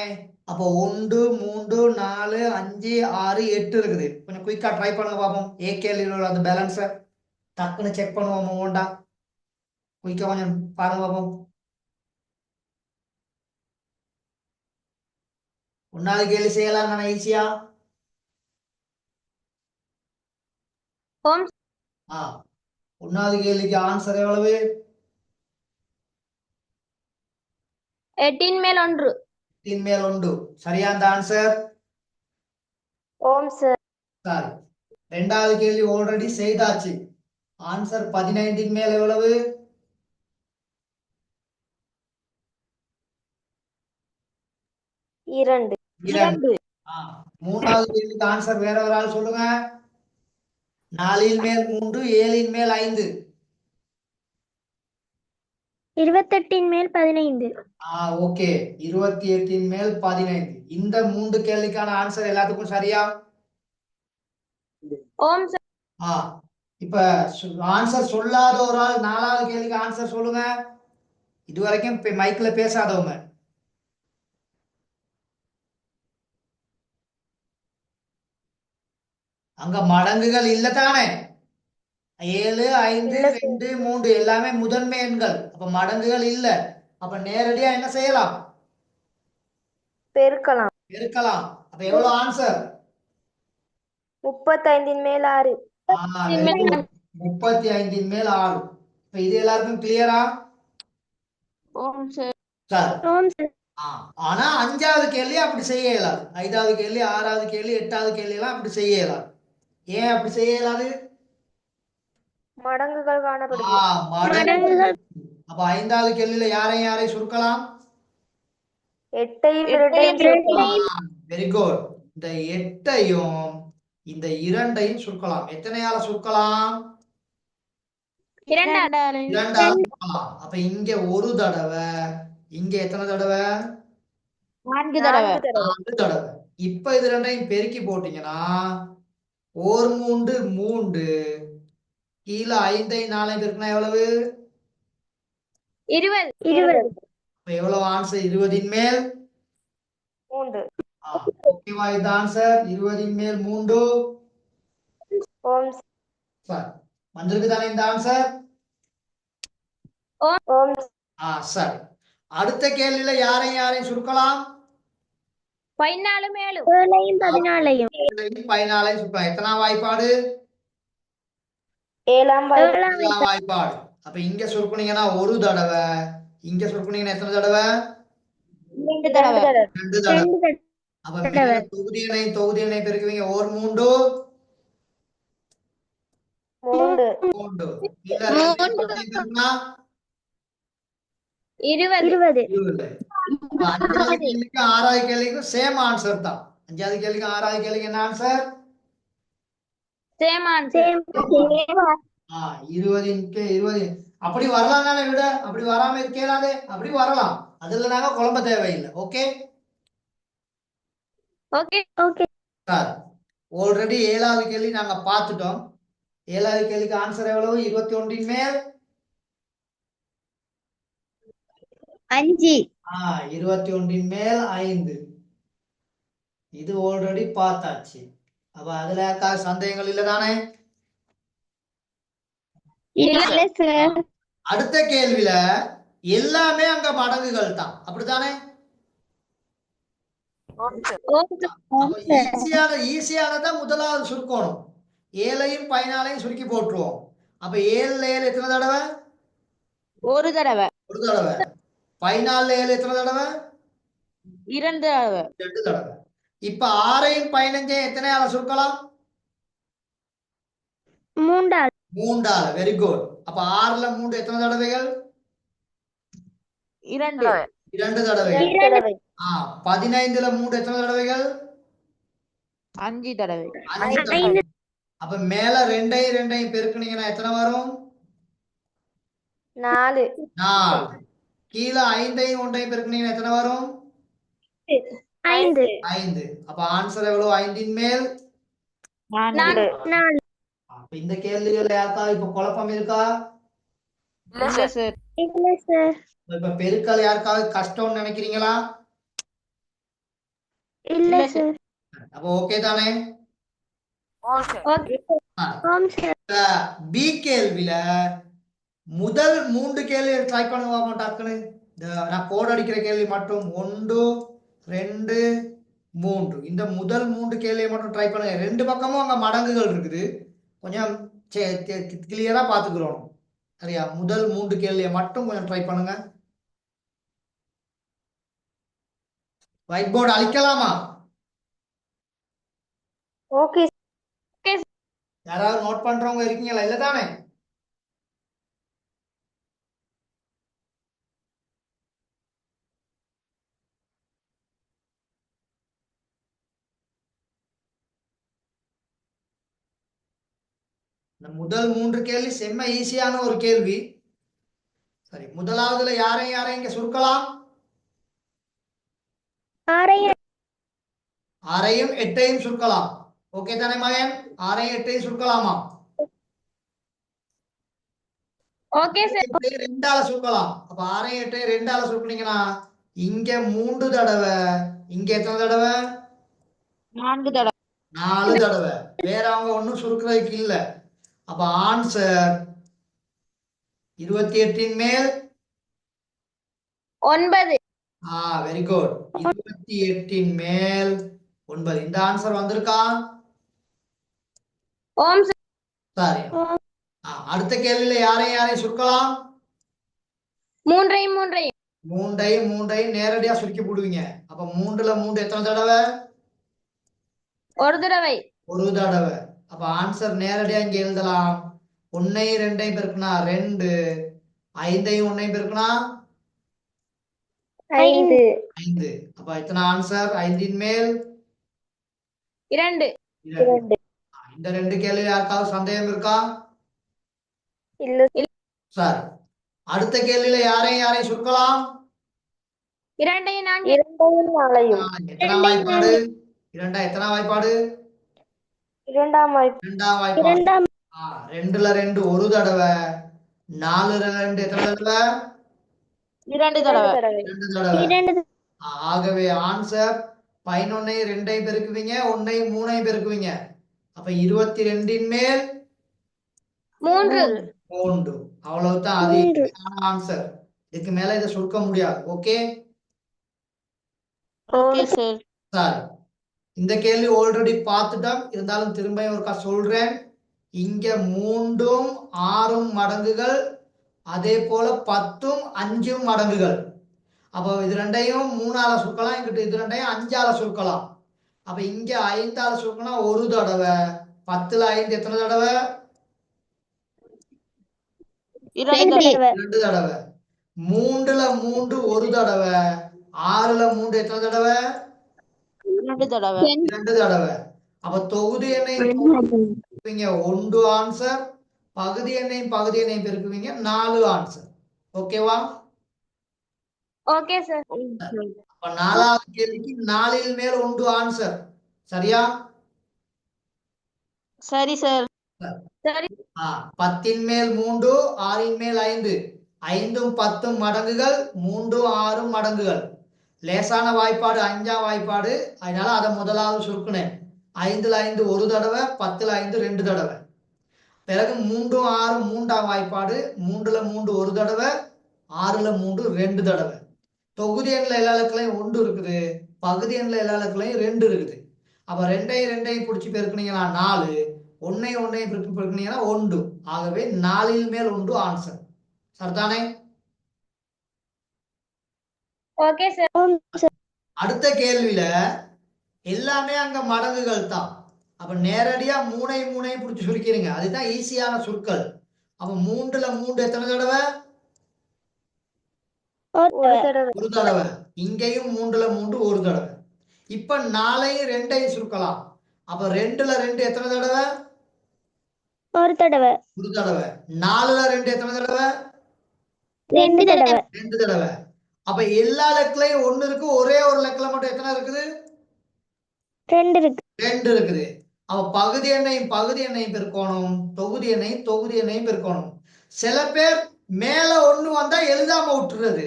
அப்போ 1 3 4 5 6 8 இருக்குது. கொஞ்சம் குயிக்கா ட்ரை பண்ணுங்க பாப்போம். கேள்வியில் உள்ள அந்த பேலன்ஸ டக்குன்னு செக் பண்ணுவோம். ஓண்டா குயிக்கா கொஞ்சம் பாருங்க பாப்போம். 1வது கேள்வி செய்யலாம் தானே ஈஸியா? ஓம் 1வது கேள்விக்கு ஆன்சர் எவ்வளவு? 8ன் மேல் 1. 8ன் மேல் 1. சரியா அந்த ஆன்சர்? சாரி, 2வது கேள்வி ஆல்ரெடி செய்தாச்சு. ஆன்சர் 15ன் மேல் எவ்வளவு? 2. 3வது கேள்விக்கு ஆன்சர் வேற ஒரு ஆள் சொல்லுங்க. 4ன் மேல் 3 7ன் மேல் 5. 28ன் மேல் 15. ஓகே, 28ன் மேல் 15. இந்த 3 கேள்விக்கான ஆன்சர் எல்லாத்துக்கும் சரியா? ஓம் இப்ப ஆன்சர் சொல்லாத ஒரு ஆள் 4வது கேள்விக்கு ஆன்சர் சொல்லுங்க. இதுவரைக்கும் மைக்ல பேசாதவங்க. அங்க மடங்குகள் இல்ல தானே? 7 5 2 3 எல்லாமே முதன்மை எண்கள். அப்ப மடங்குகள் இல்ல. அப்ப நேரடியா என்ன செய்யலாம்? பெருக்கலாம். அப்ப எவ்வளவு ஆன்சர்? 35ன் மேல் 6. 35ன் மேல் 6. இப்ப இது எல்லாருக்கும் கிளியரா? ஓம் சார். ஆனா 5வது கேள்வி அப்படி செய்ய இயலாது. 5வது கேள்வி 6வது கேள்வி 8வது கேள்வி எல்லாம் அப்படி செய்ய இயலாது. ஏன் அப்படி செய்ய இயலாது? மடங்குகள் காணப்படும். மடங்குகள். அப்ப 5வது கேள்வியில யாரையும் சுருக்கலாம்? 8ஐயும் 2ஐயும். Very good. இந்த 8ஐயும் இந்த 2ஐயும் சுருக்கலாம். எத்தனையால சுருக்கலாம்? 2ஆல சுருக்கலாம். அப்ப இங்க ஒரு தடவை, இங்க எத்தனை தடவை? 4 தடவை. 4 தடவை. இப்ப இது ரெண்டையும் பெருக்கி போட்டீங்கன்னா 1 3 3 கீழே 5 4 பெருக்கினா எவ்வளவு? 20. அப்ப எவ்வளவு ஆன்சர்? 20ன் மேல் 3. ஓகேவா இந்த ஆன்சர்? 20ன் மேல் 3. சார் வந்திருக்கு தானே இந்த ஆன்சர்? சரி, அடுத்த கேள்வியில யாரையும் சுருக்கலாம்? 14 மேலும் 14ஐயும். 14ஐயும் சுருக்கலாம். எத்தனை வாய்ப்பாடு? 7ஆம் வாய்ப்பாடு. அப்ப இங்க சுருக்குனீங்கன்னா ஒரு தடவை, இங்க சுருக்குனீங்கன்னா எத்தனை தடவை? 2 தடவை. 2 தடவை. அப்ப மேல தொகுதி எண்ணை பெருக்குவீங்க. 1 3 3. கீழே 2 பெருக்குனா 20. 20. 5வது கேள்விக்கு 6வது கேள்விக்கும் சேம் ஆன்சர் தான். 5வது கேள்விக்கு 6வது கேள்விக்கு என்ன ஆன்சர்? Same answer. 20 அப்படி வரலாம் தானே விட? அப்படி வராம இருக்கலாதே? அப்படி வரலாம். அதுல நாங்க குழம்ப தேவையில்லை. ஓகே ஓகே சார், ஆல்ரெடி 7வது கேள்வி நாங்க பார்த்துட்டோம். ஏழாவது கேள்விக்கு ஆன்சர் எவ்வளவு? 21 மேல் 5 21 மேல் 5. இது ஆல்ரெடி பார்த்தாச்சு. அப்ப அதுல யாருக்காவது சந்தேகங்கள் இல்ல தானே? இல்ல சார். அடுத்த கேள்வியில எல்லாமே அங்க மடங்குகள் தான், அப்படித்தானே? ஈஸியானதான் முதலாவது சுருக்கணும். 7ஐயும் 14ஐயும் சுருக்கி போட்டுருவோம். அப்ப 7ல 7 எத்தனை தடவை? ஒரு தடவை. ஒரு தடவை. 14ல 7 எத்தனை தடவை? 2 தடவை. 2 தடவை. இப்ப 6ஐயும் 15ஐயும் எத்தனை ஆள சுருக்கலாம்? 3 3ஆல. Very good. அப்ப 6ல 3 எத்தனை தடவைகள்? 2. 2 தடவைகள். 15ல 3 எத்தனை தடவைகள்? 5 தடவை. 5 தடவை. அப்ப மேல 2ஐயும் 2ஐயும் பெருக்குனீங்கன்னா எத்தனை வரும்? 4 4. கீழே 5ஐயும் 1ஐயும் பெருக்குனீங்கன்னா எத்தனை வரும்? 5 5. அப்ப ஆன்சர் எவ்வளவு? 5ன் மேல் 4. 4 அப்ப இந்த கேள்விகள் யாருக்காவது இப்ப குழப்பம் இருக்கா? இல்ல சார். இல்ல சார். இப்ப பெருக்கல் யாருக்காவது கஷ்டம்னு நினைக்கிறீங்களா? இல்ல சார். அப்ப ஓகே தானே? ஆம் சார். பி கேள்வியில முதல் 3 கேள்வி ட்ரை பண்ணுவாங்க டக்குன்னு. நான் கோட் அடிக்கிற கேள்வி மட்டும் 1 2 3. இந்த முதல் 3 கேள்வியை மட்டும் ட்ரை பண்ணுங்க. 2 பக்கமும் அங்க மடங்குகள் இருக்குது. கொஞ்சம் கிளியரா பாத்துக்கிறோம். சரியா? முதல் 3 கேள்வியை மட்டும் கொஞ்சம் ட்ரை பண்ணுங்க. ஒயிட் போர்டு அழிக்கலாமா? ஓகே. யாராவது நோட் பண்றவங்க இருக்கீங்களா? இல்ல தானே? இந்த முதல் 3 கேள்வி செம்ம ஈஸியான ஒரு கேள்வி. சரி, முதலாவதுல யாரையும் இங்க சுருக்கலாம்? 6ஐயும் 8ஐயும் சுருக்கலாம். ஓகே தானே மகன்? 6ஐயும் 8ஐயும் சுருக்கலாமா? Okay sir. 2ஆல சுருக்கலாம். அப்ப 6ஐயும் 8ஐயும் 2ஆல சுருக்குனீங்கன்னா இங்க 3 தடவை, இங்க எத்தனை தடவை? 4 தடவை. 4 தடவை. வேற அவங்க ஒண்ணும் சுருக்குறதுக்கு இல்ல. அப்ப ஆன்சர் 28ன் மேல் 9. Very good. 28ன் மேல் 9. இந்த ஆன்சர் வந்திருக்கா? ஓம் சார். சரி. அடுத்த கேள்வியில யாரையும் சுருக்கலாம்? 3ஐயும் 3ஐயும் நேரடியா சுருக்கி போடுவீங்க. அப்ப 3ல 3 எத்தனை தடவை? ஒரு தடவை. ஒரு தடவை. அப்ப ஆன்சர் நேரடியா இங்க எழுதலாம். 1ஐயும் 2ஐயும் பெருக்குனா 2, 5ஐயும் 1ஐயும் பெருக்குனா 5 5. அப்ப எத்தனை ஆன்சர்? 5ன் மேல் 2. 2. இந்த 2 கேள்வி யாருக்காவது சந்தேகம் இருக்கா? இல்ல. சரி. அடுத்த கேள்வியில யாரையும் சுருக்கலாம்? 2ஐயும் 4. 2 எத்தனை வாய்ப்பாடு? 2 எத்தனை வாய்ப்பாடு? 2ஆம் வாய்ப்பு. 2ஆம் வாய்ப்பாடு. 2ல 2 ஒரு தடவை. 4ல 2 எத்தனை தடவை? 2 தடவை. 2 தடவை. ஆகவே ஆன்சர் 11ஐயும் 2ஐயும் பெருக்குவீங்க, 1ஐயும் 3ஐயும் பெருக்குவீங்க. அப்ப 22ன் மேல் 3. 3. அவ்வளவுதான். அது ஆன்சர். இதுக்கு மேல இதை சுருக்க முடியாது. Okay okay sir. சரி, இந்த கேள்வி ஆல்ரெடி பார்த்துட்டோம். இருந்தாலும் திரும்ப ஒருக்கா சொல்றேன். இங்க 3ம் 6ம் மடங்குகள், அதே போல 10ம் 5ம் மடங்குகள். அப்போ இது 2ஐயும் 3ஆல சுருக்கலாம், இங்கிட்ட இது 2ஐயும் 5ஆல சுருக்கலாம். அப்ப இங்க 5ஆல சுருக்கனா ஒரு தடவை. 10ல 5 எத்தனை தடவை? 2 தடவை. 3ல 3 ஒரு தடவை. 6ல 3 எத்தனை தடவை? 2 தடவை. 2 தடவை. அப்ப தொகுதி எண்ணையும் 1 ஆன்சர், பகுதி எண்ணையும் பெருக்குவீங்க 4 ஆன்சர். ஓகேவா? Okay sir. அப்ப 4வது கேள்விக்கு 4ல் மேல் 1 ஆன்சர். சரியா? சரி சார். சரி. 10 மேல் 3 6 மேல் 5 5ம் 10ம் மடங்குகள் 3 6 மடங்குகள் லேசான வாய்ப்பாடு 5ஆம் வாய்ப்பாடு அதனால அதை முதலாவது சுருக்குனேன் 5ல் 5 ஒரு தடவை 10ல் 5 2 தடவை பிறகு 3 6 3ஆம் வாய்ப்பாடு 3ல் 3 ஒரு தடவை 6ல் 3 2 தடவை தொகுதி எண்ணில் எல்லா இலக்கலையும் 1 இருக்குது பகுதி எண்ணில் எல்லா இலக்கலையும் 2 இருக்குது அப்ப 2ஐயும் பிடிச்சி பெருக்குனீங்கன்னா 4 1ஐயும் பெருக்குனீங்கன்னா 1 ஆகவே 4ல் மேல் 1 ஆன்சர் சரிதானே ஓகே சார். அடுத்த கேள்வியில எல்லாமே அங்க மடங்குகள் தான் அப்ப நேரடியா 3ஐயும் பிடிச்சி சுருக்கிறீங்க அதுதான் ஈஸியான சுருக்கள் அப்ப 3ல் 3 எத்தனை தடவை ஒரு தடவை ஒரு தடவை இங்கேயும் 3ல் 3 ஒரு தடவை இப்ப 4ஐயும் 2ஐயும் சுருக்கலாம் அப்ப 2ல் 2 எத்தனை தடவை ஒரு தடவை ஒரு தடவை 4ல் 2 எத்தனை தடவை 2 தடவை 2 தடவை அப்ப எல்லா லெக்கலையும் 1 இருக்கு ஒரே ஒரு லெக்கல மட்டும் எத்தனை இருக்குது 2 இருக்கு 2 இருக்குது அப்ப பகுதி எண்ணையும் பெருக்கணும் தொகுதி எண்ணையும் பெருக்கணும் சில பேர் மேல 1 வந்தா எழுதாம விட்டுறது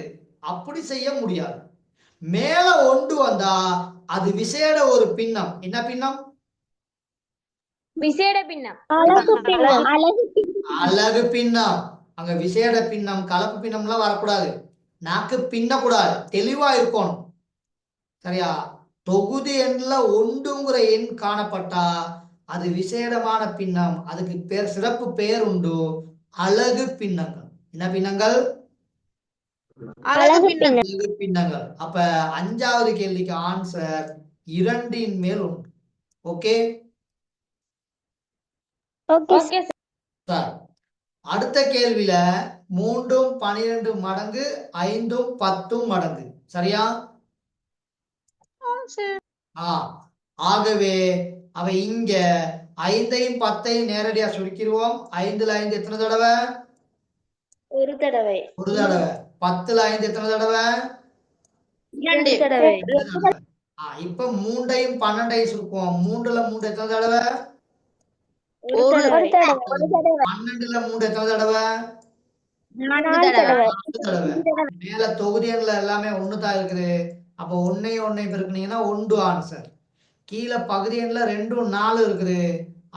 அப்படி செய்ய முடியாது மேல 1 வந்தா அது விசேட ஒரு பின்னம் என்ன பின்னம் விசேட பின்னம். அழகு பின்னம் அங்க விசேட பின்னம் கலப்பு பின்னம்லாம் வரக்கூடாது நாக்கு பின்னக்கூடாது தெளிவா இருக்கணும் சரியா தொகுதி எண்ணில் 1ங்கிற எண் காணப்பட்டா அது விசேடமான பின்னம் அதுக்கு பேர் சிறப்பு பெயர் உண்டு அழகு பின்னங்கள் என்ன பின்னங்கள் அழகு அழகு பின்னங்கள் அப்ப 5வது கேள்விக்கு ஆன்சர் 2ன் மேல் 1 okay okay okay sir. Sir அடுத்த கேள்வியில 3ம் 12 மடங்கு 5ம் 10ம் மடங்கு சரியா ஆகவே அவ இங்க 5ஐயும் 10ஐயும் நேரடியா சுருக்கிடுவோம் 5ல் 5 எத்தனை தடவை ஒரு தடவை ஒரு தடவை 10ல் 5 எத்தனை தடவை 2 தடவை இப்ப 3ஐயும் 12ஐயும் சுருக்குவோம் 3ல் 3 எத்தனை தடவை ஒரு தடவை 12ல் 3 எத்தனை தடவை 4 தடவை 4 தடவை மேல தொகுதி எண்ணில் எல்லாமே 1 தான் இருக்குது அப்ப 1ஐயும் பெருக்குனீங்கன்னா 1 ஆன்சர் கீழே பகுதி எண்ணில் 2 4 இருக்குது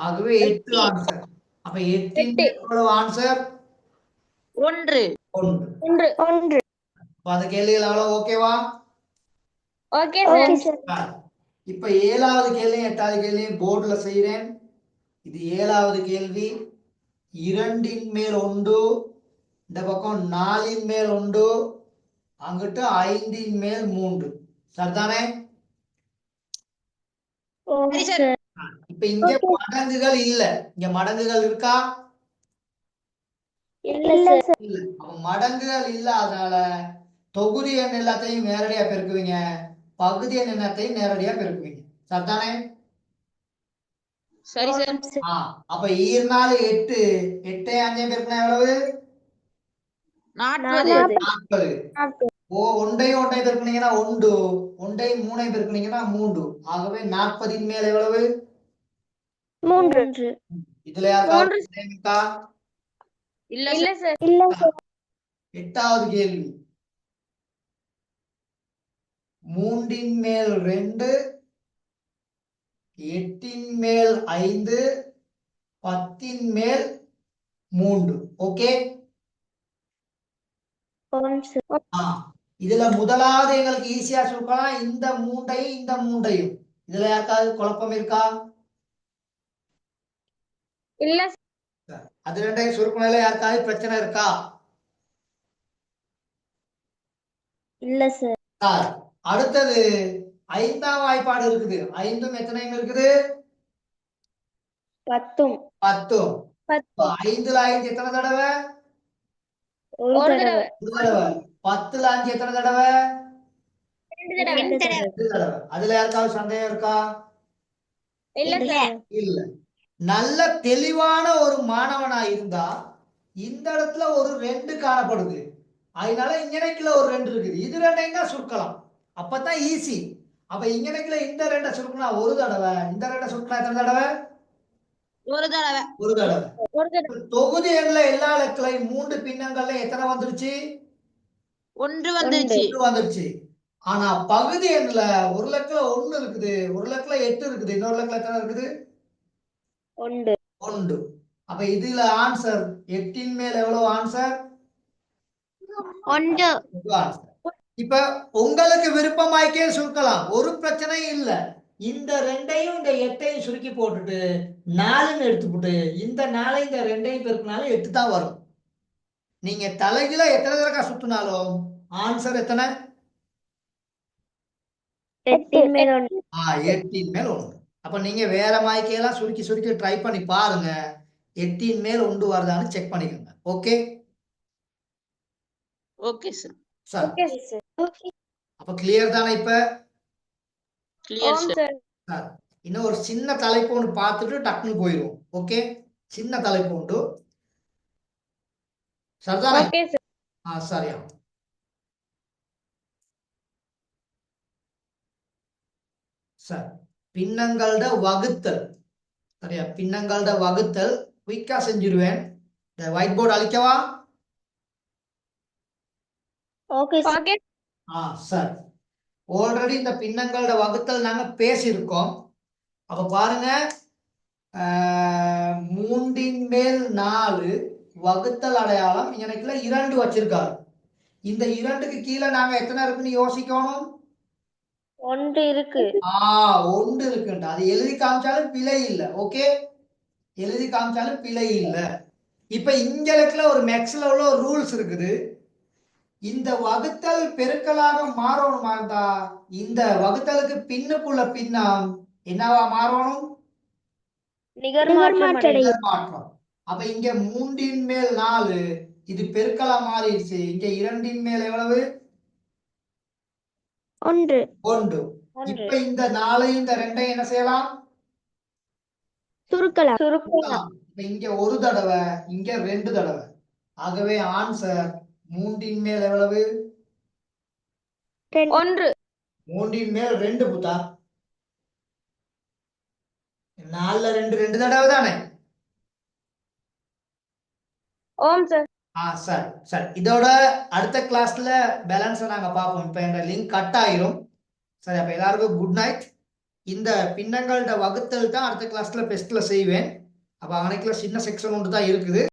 ஆகவே 8 ஆன்சர் அப்ப 8ன் எவ்வளவு ஆன்சர் 1 1 அப்ப அந்த கேள்விகள் அவ்வளவு ஓகேவா ஓகே ஓகே சார். சார் இப்ப 7வது கேள்வியும் 8வது கேள்வியும் போர்டுல செய்யறேன் இது 7வது கேள்வி 2ன் மேல் 1 இந்த பக்கம் 4ன் மேல் 1 அங்கிட்டு 5ன் மேல் 3 சரிதானே ஓகே சார் இப்ப இங்க மடங்குகள் இல்ல இங்க மடங்குகள் இருக்கா இல்ல சார் இல்ல அப்ப மடங்குகள் இல்லாதனால தொகுதி எண் எல்லாத்தையும் நேரடியா பெருக்குவீங்க பகுதி எண் எல்லாத்தையும் நேரடியா பெருக்குவீங்க சரிதானே சரி சார் அப்ப 4 8 8 5 பெருக்குனா எவ்வளவு 40 40 ஒன்றையும் பெருக்குனீங்கன்னா 1 ஒன்றையும் 3ஐயும் பெருக்குனீங்கன்னா 3 ஆகவே 40ன் மேல் எவ்வளவு 3 இதுல யாருக்காவது சந்தேகம் இருக்கா? இல்ல இல்ல சார். இல்ல சார் 8வது கேள்வி 3ன் மேல் 2 8ன் மேல் 5 10ன் மேல் 3 ஓகே இதுல முதலாவது எங்களுக்கு ஈஸியா சுருக்கலாம் இந்த 3ஐயும் இதுல யாருக்காவது குழப்பம் இருக்கா இல்ல அது 2ஐயும் சுருக்கணும்ல யாருக்காவது பிரச்சனை இருக்கா இல்ல சார் அடுத்தது 5ஆம் வாய்ப்பாடு இருக்குது 5ம் எத்தனையும் இருக்குது 10 5ல் 5 எத்தனை தடவை ஒரு தடவை ஒரு தடவை 10ல் 5 எத்தனை தடவை 2 தடவை. 2 தடவை அதுல யாருக்காவது சந்தேகம் இருக்கா இல்ல சார். இல்ல நல்ல தெளிவான ஒரு மாணவனா இருந்தா இந்த இடத்துல ஒரு 2 காணப்படுது அதனால இங்கனைக்குள்ள ஒரு 2 இருக்குது இது 2ஐயும் தான் சுருக்கலாம் அப்பதான் ஈஸி அப்ப இங்கனைக்குள்ள இந்த 2 சுருக்குனா ஒரு தடவை இந்த 2 சுருக்குனா எத்தனை தடவை ஒரு தடவை ஒரு தடவை ஒரு தடவை தொகுதி எண்ல எல்லா இலக்கங்களையும் 3 பின்னங்கள்ல எத்தனை வந்துருச்சு? ஒன்று வந்துருச்சு. 1 வந்துருச்சு. ஆனா பகுதி எண்ல ஒரு இலக்கத்துல 1 இருக்குது, ஒரு இலக்கத்துல 8 இருக்குது, இன்னொரு இலக்கத்துல எத்தனை இருக்குது? ஒன்று 1. அப்ப இதுல ஆன்சர் 8 மேல் எவ்வளவு ஆன்சர்? ஒன்று ஆன்சர். இப்ப உங்களுக்கு விருப்பமாய்க்கே சுருக்கலாம், ஒரு பிரச்சனையும் இல்ல. இந்த 2ஐயும் இந்த 8ஐயும் சுருக்கி போட்டுட்டு 4ன்னு எடுத்துக்கிட்டு இந்த 4 இந்த 2ஐயும் பெருக்கினாலும் 8 தான் வரும். நீங்க தலைகீழ எத்தனை தடவை சுத்தினாலும் ஆன்சர் எத்தனை? 8 மேல் 1. 8 மேல் 1. அப்ப நீங்க வேற மாய்க்கையெல்லாம் சுருக்கி சுருக்கி ட்ரை பண்ணி பாருங்க, 8 மேல் 1 வருதான்னு செக் பண்ணிக்கோங்க. Okay okay sir. Sir okay sir. அப்ப கிளியர் தானே? இப்ப கிளியர் சார். சார் இன்னும் ஒரு சின்ன தலைப்பு ஒன்று பார்த்துட்டு டக்குன்னு போயிடுவோம். ஓகே, சின்ன தலைப்பு உண்டு. சரிதானே? Okay sir. சரியா. சார் பின்னங்களோட வகுத்தல். சரியா, பின்னங்களோட வகுத்தல் குயிக்கா செஞ்சிருவேன். இந்த ஒயிட் போர்டு அழிக்கவா? Okay sir. Okay sir already இந்த பின்னங்களோட வகுத்தல் நாங்க பேசியிருக்கோம். அப்ப பாருங்க, 3/4 வகுத்தல் அடையாளம் எனக்குல 2 வச்சிருக்காரு. இந்த 2க்கு கீழே நாங்க எத்தனை இருக்குன்னு யோசிக்கணும். 1 இருக்கு. 1 இருக்குன்ட்டு அது எழுதி காமிச்சாலும் பிழை இல்லை. ஓகே, எழுதி காமிச்சாலும் பிழை இல்லை. இப்ப இங்களுக்கு ஒரு மேக்ஸ்ல உள்ள ஒரு ரூல்ஸ் இருக்குது. இந்த வகுத்தல் பெருக்கலாக மாறணுமா இருந்தா இந்த வகுத்தலுக்கு பின்னுக்குள்ள பின்னம் என்னவா மாறணும்? நிகர் மாற்றம். மாற்றம். அப்ப இங்க 3/4 இது பெருக்கலா மாறிடுச்சு. இங்க 2 மேல் எவ்வளவு? 1. இப்ப இந்த 4ஐயும் இந்த 2ஐயும் என்ன செய்யலாம்? சுருக்கலாம். இப்ப இங்க ஒரு தடவை, இங்க 2 தடவை. ஆகவே ஆன்சர் 3 மேல் எவ்வளவு? 1 3 மேல் 2 புத்தா. 4ல 2 தடவை தானே? ஓம் சார். சார் இதோட அடுத்த கிளாஸ்ல பேலன்ஸ் நாங்க பார்ப்போம். இப்ப எங்க லிங்க் கட் ஆயிரும். சரி, அப்ப எல்லாருக்கும் குட் நைட். இந்த பின்னங்களோட வகுத்தல் தான் அடுத்த கிளாஸ்ல பெஸ்ட்ல செய்வேன். அப்ப அன்னைக்குள்ள சின்ன செக்ஷன் ஒன்று தான் இருக்குது.